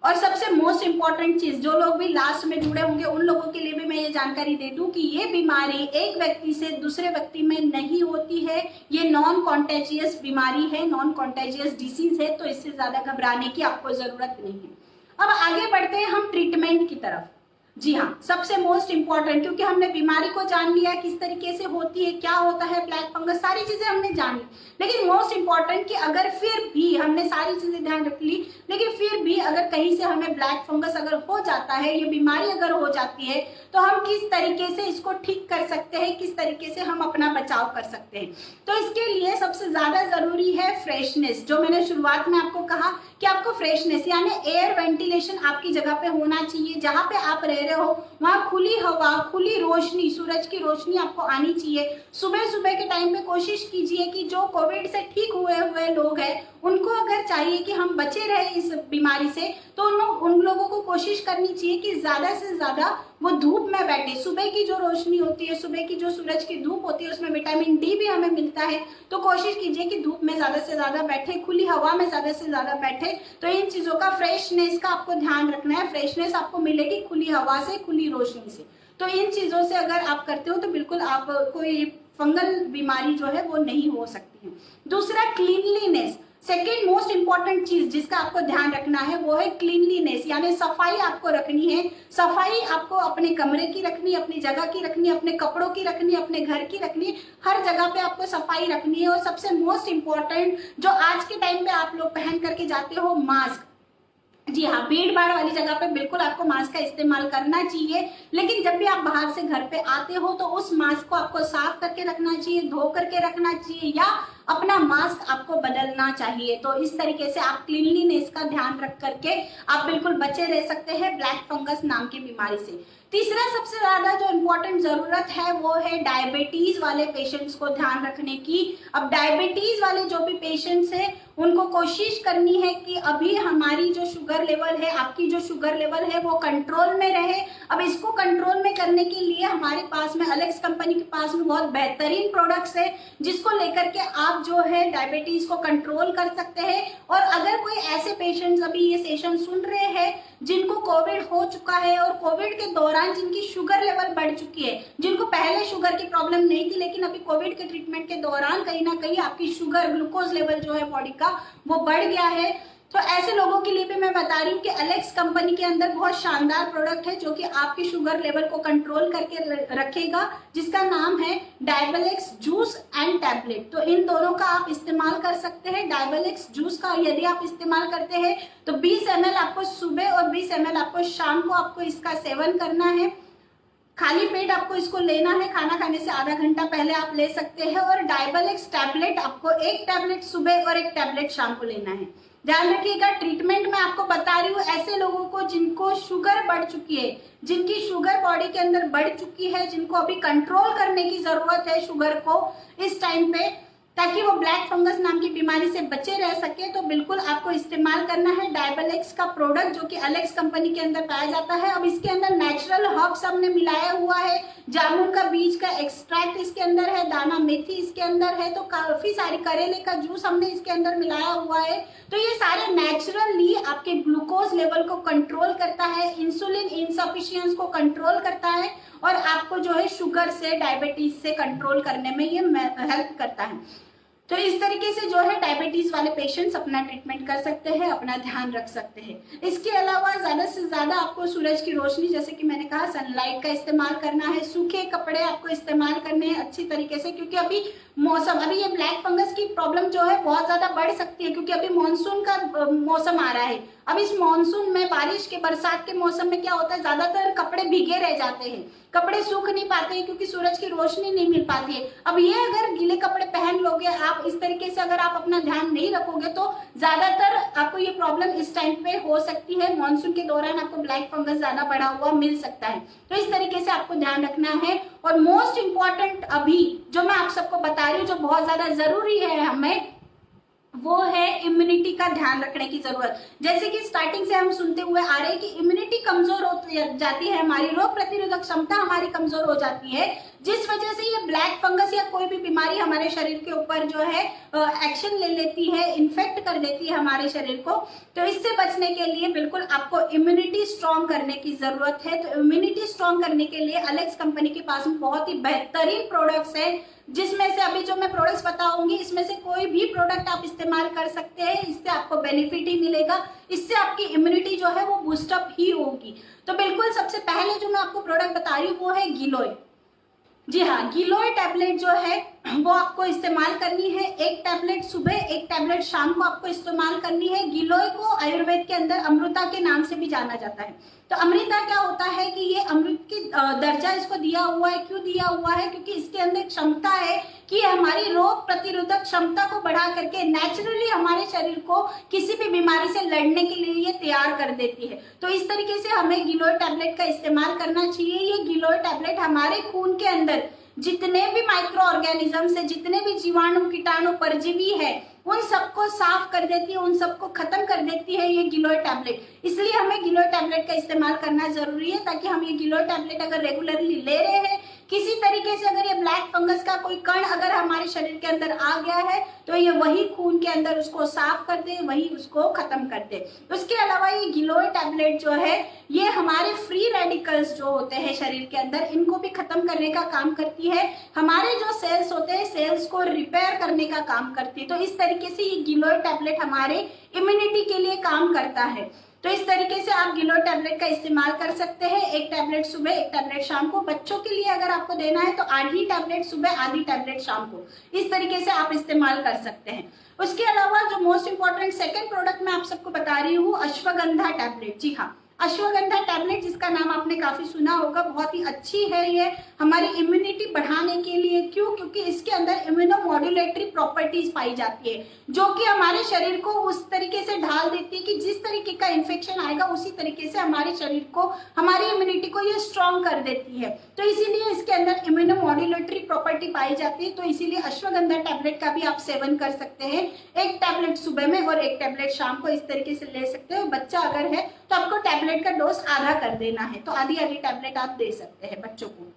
और सबसे मोस्ट इंपॉर्टेंट चीज, जो लोग भी लास्ट में जुड़े होंगे उन लोगों के लिए भी मैं ये जानकारी दे दूं कि ये बीमारी एक व्यक्ति से दूसरे व्यक्ति में नहीं होती है, ये नॉन कॉन्टेजियस बीमारी है, नॉन कॉन्टेजियस डिसीज है, तो इससे ज्यादा घबराने की आपको जरूरत नहीं है। अब आगे बढ़ते हैं हम ट्रीटमेंट की तरफ। जी हाँ, सबसे मोस्ट इंपॉर्टेंट, क्योंकि हमने बीमारी को जान लिया, किस तरीके से होती है, क्या होता है ब्लैक फंगस, सारी चीजें हमने जान ली, लेकिन मोस्ट इंपॉर्टेंट कि अगर फिर भी हमने सारी चीजें ध्यान रख ली, लेकिन फिर भी अगर कहीं से हमें ब्लैक फंगस अगर हो जाता है, ये बीमारी अगर हो जाती है, तो हम किस तरीके से इसको ठीक कर सकते हैं, किस तरीके से हम अपना बचाव कर सकते हैं। तो इसके लिए सबसे ज्यादा जरूरी है फ्रेशनेस। जो मैंने शुरुआत में आपको कहा कि आपको फ्रेशनेस यानी एयर वेंटिलेशन आपकी जगह पे होना चाहिए, जहां पे आप रह रहे हो वहां खुली हवा, खुली रोशनी, सूरज की रोशनी आपको आनी चाहिए। सुबह सुबह के टाइम पे कोशिश कीजिए कि जो कोविड से ठीक हुए लोग हैं उनको अगर चाहिए कि हम बचे रहे इस बीमारी से, तो उन लोगों को कोशिश करनी चाहिए कि ज्यादा से ज्यादा वो धूप में बैठे। सुबह की जो रोशनी होती है, सुबह की जो सूरज की धूप होती है, उसमें विटामिन डी भी हमें मिलता है, तो कोशिश कीजिए कि धूप में ज्यादा से ज्यादा बैठे, खुली हवा में ज्यादा से ज्यादा बैठे। तो इन चीजों का, फ्रेशनेस का आपको ध्यान रखना है। फ्रेशनेस आपको मिलेगी खुली हवा से, खुली रोशनी से। तो इन चीजों से अगर आप करते हो तो बिल्कुल आप कोई फंगल बीमारी जो है वो नहीं हो सकती है। दूसरा क्लीनलीनेस, सेकेंड मोस्ट इंपॉर्टेंट चीज जिसका आपको ध्यान रखना है वो है क्लीनलीनेस, यानी सफाई आपको रखनी है। सफाई आपको अपने कमरे की रखनी, अपनी जगह की रखनी, अपने कपड़ों की रखनी, अपने घर की रखनी, हर जगह पे आपको सफाई रखनी है। और सबसे मोस्ट इंपॉर्टेंट जो आज के टाइम पे आप लोग पहन करके जाते हो, मास्क। जी हाँ, भीड़ भाड़ वाली जगह पे बिल्कुल आपको मास्क का इस्तेमाल करना चाहिए, लेकिन जब भी आप बाहर से घर पे आते हो तो उस मास्क को आपको साफ करके रखना चाहिए, धो करके रखना चाहिए, या अपना मास्क आपको बदलना चाहिए। तो इस तरीके से आप क्लीनलीनेस का ध्यान रख करके आप बिल्कुल बचे रह सकते हैं ब्लैक फंगस नाम की बीमारी से। तीसरा सबसे ज्यादा जो इम्पोर्टेंट जरूरत है वो है डायबिटीज वाले पेशेंट्स को ध्यान रखने की। अब डायबिटीज वाले जो भी पेशेंट्स हैं उनको कोशिश करनी है कि अभी हमारी जो शुगर लेवल है, आपकी जो शुगर लेवल है वो कंट्रोल में रहे। अब इसको कंट्रोल में करने के लिए हमारे पास में अलेक्स कंपनी के पास में बहुत बेहतरीन प्रोडक्ट्स है, जिसको लेकर के आप जो है डायबिटीज को कंट्रोल कर सकते हैं। और अगर कोई ऐसे पेशेंट्स अभी ये सेशन सुन रहे हैं जिनको कोविड हो चुका है और कोविड के दौरान जिनकी शुगर लेवल बढ़ चुकी है, जिनको पहले शुगर की प्रॉब्लम नहीं थी लेकिन अभी कोविड के ट्रीटमेंट के दौरान कहीं ना कहीं आपकी शुगर ग्लूकोज लेवल जो है बॉडी का वो बढ़ गया है, तो ऐसे लोगों के लिए भी मैं बता रही हूँ कि अलेक्स कंपनी के अंदर बहुत शानदार प्रोडक्ट है जो कि आपकी शुगर लेवल को कंट्रोल करके रखेगा, जिसका नाम है डायबलेक्स जूस एंड टैबलेट। तो इन दोनों का आप इस्तेमाल कर सकते हैं। डायबलेक्स जूस का यदि आप इस्तेमाल करते हैं तो 20 ml आपको सुबह और 20 ml आपको शाम को आपको इसका सेवन करना है। खाली पेट आपको इसको लेना है, खाना खाने से आधा घंटा पहले आप ले सकते हैं। और डायबलेक्स टैबलेट आपको एक टैबलेट सुबह और एक टैबलेट शाम को लेना है। ध्यान रखिएगा, ट्रीटमेंट में आपको बता रही हूँ ऐसे लोगों को जिनको शुगर बढ़ चुकी है, जिनकी शुगर बॉडी के अंदर बढ़ चुकी है, जिनको अभी कंट्रोल करने की जरूरत है शुगर को इस टाइम पे, ताकि वो ब्लैक फंगस नाम की बीमारी से बचे रह सके। तो बिल्कुल आपको इस्तेमाल करना है डायबलेक्स का प्रोडक्ट जो कि अलेक्स कंपनी के अंदर पाया जाता है। अब इसके अंदर नेचुरल हर्ब्स हमने मिलाया हुआ है, जामुन का बीज का एक्सट्रैक्ट इसके अंदर है, दाना मेथी इसके अंदर है, तो काफी सारी करेले का जूस हमने इसके अंदर मिलाया हुआ है। तो ये सारे नेचुरली आपके ग्लूकोज लेवल को कंट्रोल करता है, इंसुलिन इनसफिशियंस को कंट्रोल करता है और आपको जो है शुगर से, डायबिटीज से कंट्रोल करने में ये हेल्प करता है। तो इस तरीके से जो है डायबिटीज वाले पेशेंट्स अपना ट्रीटमेंट कर सकते हैं, अपना ध्यान रख सकते हैं। इसके अलावा ज्यादा से ज्यादा आपको सूरज की रोशनी, जैसे कि मैंने कहा, सनलाइट का इस्तेमाल करना है। सूखे कपड़े आपको इस्तेमाल करने हैं अच्छी तरीके से, क्योंकि अभी मौसम, अभी ये ब्लैक फंगस की प्रॉब्लम जो है बहुत ज्यादा बढ़ सकती है, क्योंकि अभी मानसून का मौसम आ रहा है। अब इस मानसून में, बारिश के, बरसात के मौसम में क्या होता है, ज्यादातर कपड़े भीगे रह जाते हैं, कपड़े सूख नहीं पाते हैं क्योंकि सूरज की रोशनी नहीं मिल पाती है। अब ये अगर गीले कपड़े पहन लोगे आप, इस तरीके से अगर आप अपना ध्यान नहीं रखोगे तो ज्यादातर आपको ये प्रॉब्लम इस टाइम पे हो सकती है। मानसून के दौरान आपको ब्लैक फंगस ज्यादा बढ़ा हुआ मिल सकता है, तो इस तरीके से आपको ध्यान रखना है। और मोस्ट इंपॉर्टेंट अभी जो मैं आप सबको बता रही हूँ, जो बहुत ज्यादा जरूरी है हमें, वो है इम्यूनिटी का ध्यान रखने की जरूरत। जैसे कि स्टार्टिंग से हम सुनते हुए आ रहे हैं कि इम्यूनिटी कमजोर हो जाती है, हमारी रोग प्रतिरोधक क्षमता हमारी कमजोर हो जाती है, जिस वजह से ये ब्लैक फंगस या कोई भी बीमारी हमारे शरीर के ऊपर जो है एक्शन ले लेती है, इन्फेक्ट कर देती है हमारे शरीर को। तो इससे बचने के लिए बिल्कुल आपको इम्यूनिटी स्ट्रॉन्ग करने की जरूरत है। तो इम्यूनिटी स्ट्रॉन्ग करने के लिए अलेक्स कंपनी के पास में बहुत ही बेहतरीन प्रोडक्ट्स है, जिसमें से अभी जो मैं प्रोडक्ट्स बताऊंगी इसमें से कोई भी प्रोडक्ट आप इस्तेमाल कर सकते हैं, इससे आपको बेनिफिट ही मिलेगा, इससे आपकी इम्यूनिटी जो है वो बूस्टअप ही होगी। तो बिल्कुल सबसे पहले जो मैं आपको प्रोडक्ट बता रही हूँ वो है गिलोय। जी हाँ, गिलोय टैबलेट जो है वो आपको इस्तेमाल करनी है। एक टैबलेट सुबह, एक टैबलेट शाम को आपको इस्तेमाल करनी है। गिलोय को आयुर्वेद के अंदर अमृता के नाम से भी जाना जाता है। तो अमृता क्या होता है कि ये अमृत की दर्जा इसको दिया हुआ है। क्यों दिया हुआ है? क्योंकि इसके अंदर क्षमता है कि हमारी रोग प्रतिरोधक क्षमता को बढ़ा करके नेचुरली हमारे शरीर को किसी भी बीमारी से लड़ने के लिए ये तैयार कर देती है। तो इस तरीके से हमें गिलोय टैबलेट का इस्तेमाल करना चाहिए। ये गिलोय टैबलेट हमारे खून के अंदर जितने भी माइक्रो ऑर्गेनिजम्स है, जितने भी जीवाणु, कीटाणु, परजीवी है, उन सबको साफ कर देती है, उन सबको खत्म कर देती है ये गिलोय टैबलेट। इसलिए हमें गिलोय टैबलेट का इस्तेमाल करना जरूरी है, ताकि हम ये गिलोय टैबलेट अगर रेगुलरली ले रहे हैं, किसी तरीके से अगर ये ब्लैक फंगस का कोई कण अगर हमारे शरीर के अंदर आ गया है तो ये वही खून के अंदर उसको साफ कर दे, वही उसको खत्म कर दे। उसके अलावा ये गिलोय टैबलेट जो है ये हमारे फ्री रेडिकल्स जो होते हैं शरीर के अंदर, इनको भी खत्म करने का काम करती है। हमारे जो सेल्स होते हैं, सेल्स को रिपेयर करने का काम करती है। तो इस तरीके से ये गिलोय टैबलेट हमारे इम्यूनिटी के लिए काम करता है। तो इस तरीके से आप गिलोय टैबलेट का इस्तेमाल कर सकते हैं। एक टैबलेट सुबह, एक टैबलेट शाम को। बच्चों के लिए अगर आपको देना है तो आधी टैबलेट सुबह, आधी टैबलेट शाम को, इस तरीके से आप इस्तेमाल कर सकते हैं। उसके अलावा जो मोस्ट इंपॉर्टेंट सेकेंड प्रोडक्ट मैं आप सबको बता रही हूँ, अश्वगंधा टैबलेट। जी हाँ, अश्वगंधा टैबलेट, जिसका नाम आपने काफी सुना होगा, बहुत ही अच्छी है ये हमारी इम्यूनिटी बढ़ाने के लिए। क्यों? क्योंकि इसके अंदर इम्यूनोमॉड्यूलेटरी प्रॉपर्टीज पाई जाती है, जो कि हमारे शरीर को उस तरीके से ढाल देती है कि जिस तरीके का इन्फेक्शन आएगा उसी तरीके से हमारे शरीर को, हमारी इम्यूनिटी को ये स्ट्रॉन्ग कर देती है। तो इसीलिए इसके अंदर इम्यूनोमॉड्यूलेटरी प्रॉपर्टी पाई जाती है। तो इसीलिए अश्वगंधा टैबलेट का भी आप सेवन कर सकते हैं। एक टैबलेट सुबह में और एक टैबलेट शाम को, इस तरीके से ले सकते हो। बच्चा अगर है तो आपको टैबलेट का डोज आधा कर देना है, तो आधी आधी टैबलेट आप दे सकते हैं बच्चों को।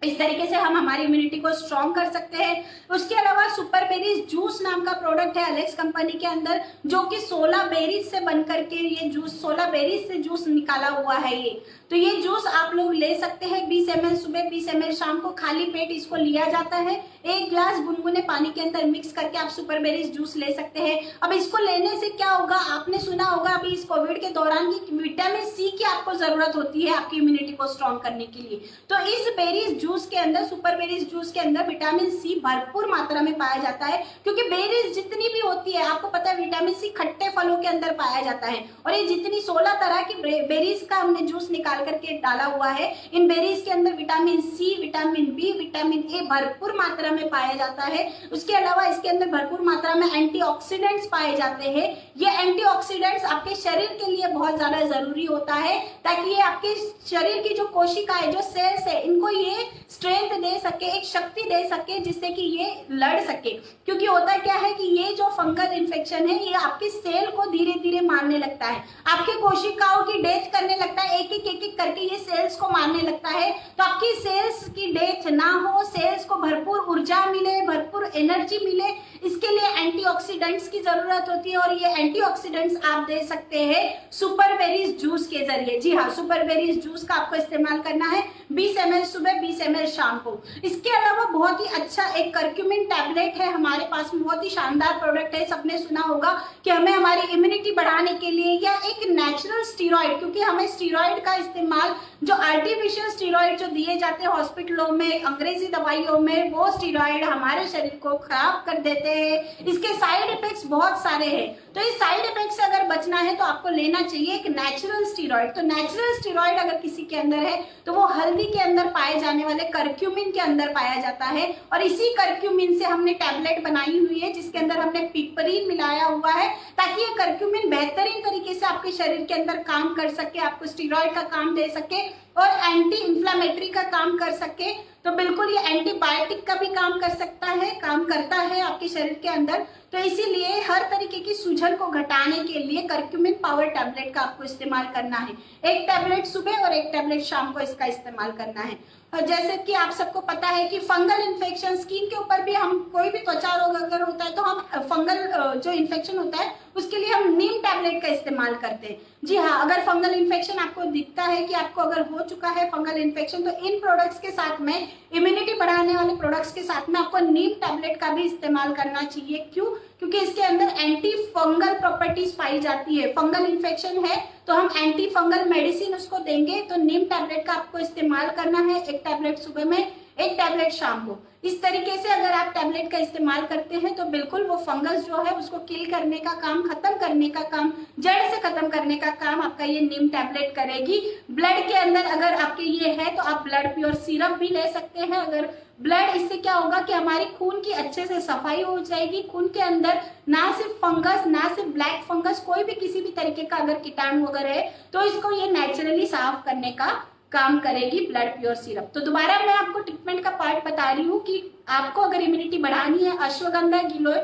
इस तरीके से हम हमारी इम्यूनिटी को स्ट्रॉन्ग कर सकते हैं। उसके अलावा सुपर बेरीज जूस नाम का प्रोडक्ट है अलेक्स कंपनी के अंदर, जो कि 16 बेरीज से बनकर के ये जूस, 16 बेरीज से जूस निकाला हुआ है ये। तो ये जूस आप लोग ले सकते हैं 20 ml सुबह, 20 ml शाम को। खाली पेट इसको लिया जाता है। 1 ग्लास गुनगुने पानी के अंदर मिक्स करके आप सुपर बेरीज जूस ले सकते हैं। अब इसको लेने से क्या होगा, आपने सुना होगा अभी इस कोविड के दौरान की विटामिन सी की आपको जरूरत होती है आपकी इम्यूनिटी को स्ट्रॉन्ग करने के लिए। तो इस बेरीज जूस के अंदर, सुपर बेरीज जूस के अंदर विटामिन सी भरपूर मात्रा में पाया जाता है। क्योंकि बेरीज जितनी भी होती है, आपको पता है विटामिन सी खट्टे फलों के अंदर पाया जाता है। और ये जितनी 16 तरह की बेरीज का हमने जूस निकाल करके डाला हुआ है, इन बेरीज के अंदर vitamin C, vitamin B, vitamin A भरपूर मात्रा में पाया जाता है। उसके अलावा इसके अंदर भरपूर मात्रा में एंटीऑक्सीडेंट्स पाए जाते हैं। ये एंटीऑक्सीडेंट्स आपके शरीर के लिए बहुत ज्यादा जरूरी होता है, ताकि ये आपके शरीर की जो कोशिकाएं, जो सेल्स है, इनको ये स्ट्रेंथ दे सके, एक शक्ति दे सके, जिससे कि ये लड़ सके। क्योंकि होता क्या है कि ये जो फंगल इन्फेक्शन है, ये आपके सेल को धीरे धीरे मारने लगता है, आपके कोशिकाओं की डेथ करने लगता है। एक एक करके ये सेल्स को मारने लगता है। तो आपकी सेल्स की डेथ ना हो, सेल्स को भरपूर ऊर्जा मिले, भरपूर एनर्जी मिले, इसके लिए एंटीऑक्सीडेंट्स की जरूरत होती है। और ये एंटीऑक्सीडेंट्स आप दे सकते हैं सुपर बेरीज जूस के जरिए। जी हाँ, सुपर बेरीज जूस का आपको इस्तेमाल करना है 20 ml सुबह, 20 ml शाम को। इसके अलावा बहुत ही अच्छा एक करक्यूमिन टैबलेट है हमारे पास में, बहुत ही शानदार प्रोडक्ट है। सबने सुना होगा कि हमें हमारी इम्यूनिटी बढ़ाने के लिए, या एक नेचुरल स्टीरॉइड, क्योंकि हमें स्टीरॉइड का इस्तेमाल, जो आर्टिफिशियल स्टीरॉइड जो दिए जाते हैं हॉस्पिटलों में, अंग्रेजी दवाइयों में, वो स्टीरॉइड हमारे शरीर को खराब कर देते हैं। इसके साइड इफेक्ट्स बहुत सारे हैं। तो इस साइड इफेक्ट से अगर बचना है तो आपको लेना चाहिए एक नेचुरल स्टीरॉइड। तो नेचुरल स्टीरॉइड अगर किसी के अंदर है तो वो हल्दी के अंदर पाए जाने वाले करक्यूमिन के अंदर पाया जाता है। और इसी करक्यूमिन से हमने टैबलेट बनाई हुई है, जिसके अंदर हमने पिपरीन मिलाया हुआ है, ताकि ये करक्यूमिन बेहतरीन तरीके से आपके शरीर के अंदर काम कर सके, आपको स्टीरॉइड का काम दे सके और एंटी इंफ्लेमेटरी का काम कर सके। तो बिल्कुल ये एंटीबायोटिक का भी काम कर सकता है, काम करता है आपके शरीर के अंदर। तो इसीलिए हर तरीके की सूजन को घटाने के लिए करक्यूमिन पावर टैबलेट का आपको इस्तेमाल करना है। एक टैबलेट सुबह और एक टैबलेट शाम को इसका इस्तेमाल करना है। और जैसे कि आप सबको पता है कि फंगल इन्फेक्शन, स्किन के ऊपर भी, हम कोई भी त्वचा रोग अगर होता है तो हम फंगल जो इन्फेक्शन होता है उसके लिए हम नीम टैबलेट का इस्तेमाल करते हैं। जी हाँ, अगर फंगल इन्फेक्शन आपको दिखता है कि आपको अगर हो चुका है फंगल इन्फेक्शन, तो इन प्रोडक्ट्स के साथ में, इम्यूनिटी बढ़ाने वाले प्रोडक्ट्स के साथ में आपको नीम टैबलेट का भी इस्तेमाल करना चाहिए। क्यों? क्योंकि इसके अंदर एंटी फंगल प्रॉपर्टीज पाई जाती है। फंगल इन्फेक्शन है तो हम एंटी फंगल मेडिसिन उसको देंगे। तो नीम टैबलेट का आपको इस्तेमाल करना है, एक टैबलेट सुबह में, एक टैबलेट शाम को। इस तरीके से अगर आप टैबलेट का इस्तेमाल करते हैं तो बिल्कुल वो फंगस जो है उसको किल करने का काम, खत्म करने का काम, जड़ से खत्म करने का काम आपका ये नीम टैबलेट करेगी। ब्लड के अंदर अगर आपके ये है तो आप ब्लड प्योर सिरप भी ले सकते हैं। अगर ब्लड, इससे क्या होगा कि हमारी खून की अच्छे से सफाई हो जाएगी। खून के अंदर ना सिर्फ फंगस, ना सिर्फ ब्लैक फंगस, कोई भी किसी भी तरीके का अगर कीटाणु वगैरह है तो इसको ये नेचुरली साफ करने का काम करेगी ब्लड प्योर सिरप। तो दोबारा मैं आपको ट्रीटमेंट का पार्ट बता रही हूँ कि आपको अगर इम्यूनिटी बढ़ानी है, अश्वगंधा, गिलोय,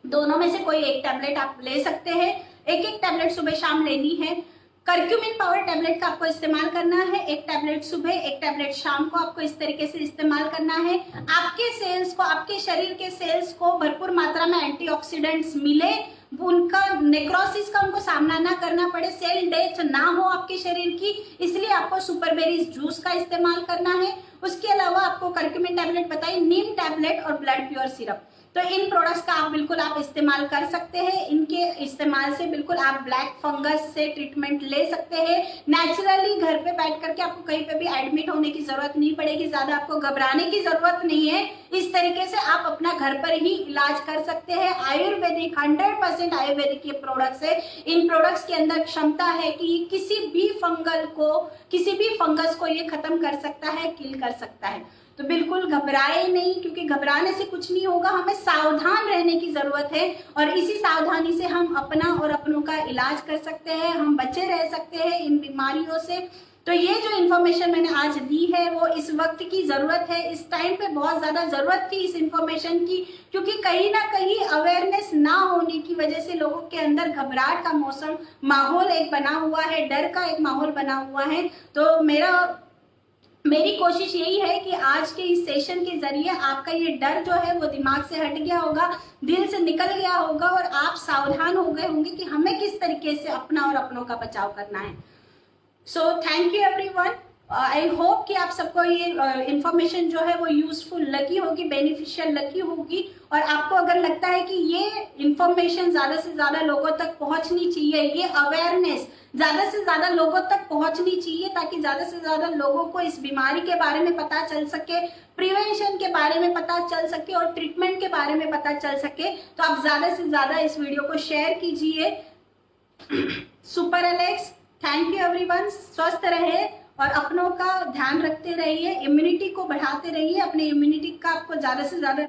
दोनों में से कोई एक टैबलेट आप ले सकते हैं। एक एक टैबलेट सुबह शाम लेनी है। करक्यूमिन पावर टैबलेट का आपको इस्तेमाल करना है, एक टैबलेट सुबह, एक टैबलेट शाम को आपको इस तरीके से इस्तेमाल करना है। आपके सेल्स को, आपके शरीर के सेल्स को भरपूर मात्रा में एंटीऑक्सीडेंट्स मिले, उनका नेक्रोसिस का उनको सामना ना करना पड़े, सेल डेथ ना हो आपके शरीर की, इसलिए आपको सुपर बेरीज जूस का इस्तेमाल करना है। उसके अलावा आपको करक्यूमिन टैबलेट बताई, नीम टैबलेट और ब्लड प्योर सिरप। तो इन प्रोडक्ट्स का आप बिल्कुल आप इस्तेमाल कर सकते हैं। इनके इस्तेमाल से बिल्कुल आप ब्लैक फंगस से ट्रीटमेंट ले सकते हैं। नेचुरली घर पे बैठ करके आपको कहीं पे भी एडमिट होने की जरूरत नहीं पड़ेगी, ज्यादा आपको घबराने की जरूरत नहीं है। इस तरीके से आप अपना घर पर ही इलाज कर सकते हैं। आयुर्वेदिक 100% आयुर्वेदिक ये प्रोडक्ट्स है। इन प्रोडक्ट्स के अंदर क्षमता है कि ये किसी भी फंगस को ये खत्म कर सकता है, किल कर सकता है। तो बिल्कुल घबराए नहीं, क्योंकि घबराने से कुछ नहीं होगा, हमें सावधान रहने की जरूरत है और इसी सावधानी से हम अपना और अपनों का इलाज कर सकते हैं, हम बचे रह सकते हैं इन बीमारियों से। तो ये जो इन्फॉर्मेशन मैंने आज दी है वो इस वक्त की जरूरत है, इस टाइम पे बहुत ज्यादा जरूरत थी इस इन्फॉर्मेशन की, क्योंकि कहीं ना कहीं अवेयरनेस ना होने की वजह से लोगों के अंदर घबराहट का माहौल एक बना हुआ है, डर का एक माहौल बना हुआ है। तो मेरी कोशिश यही है कि आज के इस सेशन के जरिए आपका ये डर जो है वो दिमाग से हट गया होगा, दिल से निकल गया होगा और आप सावधान हो गए होंगे कि हमें किस तरीके से अपना और अपनों का बचाव करना है। So thank you everyone. I hope कि आप सबको ये इंफॉर्मेशन जो है वो यूजफुल लगी होगी, बेनिफिशियल लगी होगी। और आपको अगर लगता है कि ये इंफॉर्मेशन ज्यादा से ज्यादा लोगों तक पहुंचनी चाहिए, ये अवेयरनेस ज्यादा से ज्यादा लोगों तक पहुंचनी चाहिए, ताकि ज्यादा से ज्यादा लोगों को इस बीमारी के बारे में पता चल सके, प्रिवेंशन के बारे में पता चल सके और ट्रीटमेंट के बारे में पता चल सके, तो आप ज्यादा से ज्यादा इस वीडियो को शेयर कीजिए। Super Alex, thank you everyone. स्वस्थ रहे और अपनों का ध्यान रखते रहिए, इम्यूनिटी को बढ़ाते रहिए, अपने इम्यूनिटी का आपको ज्यादा से ज्यादा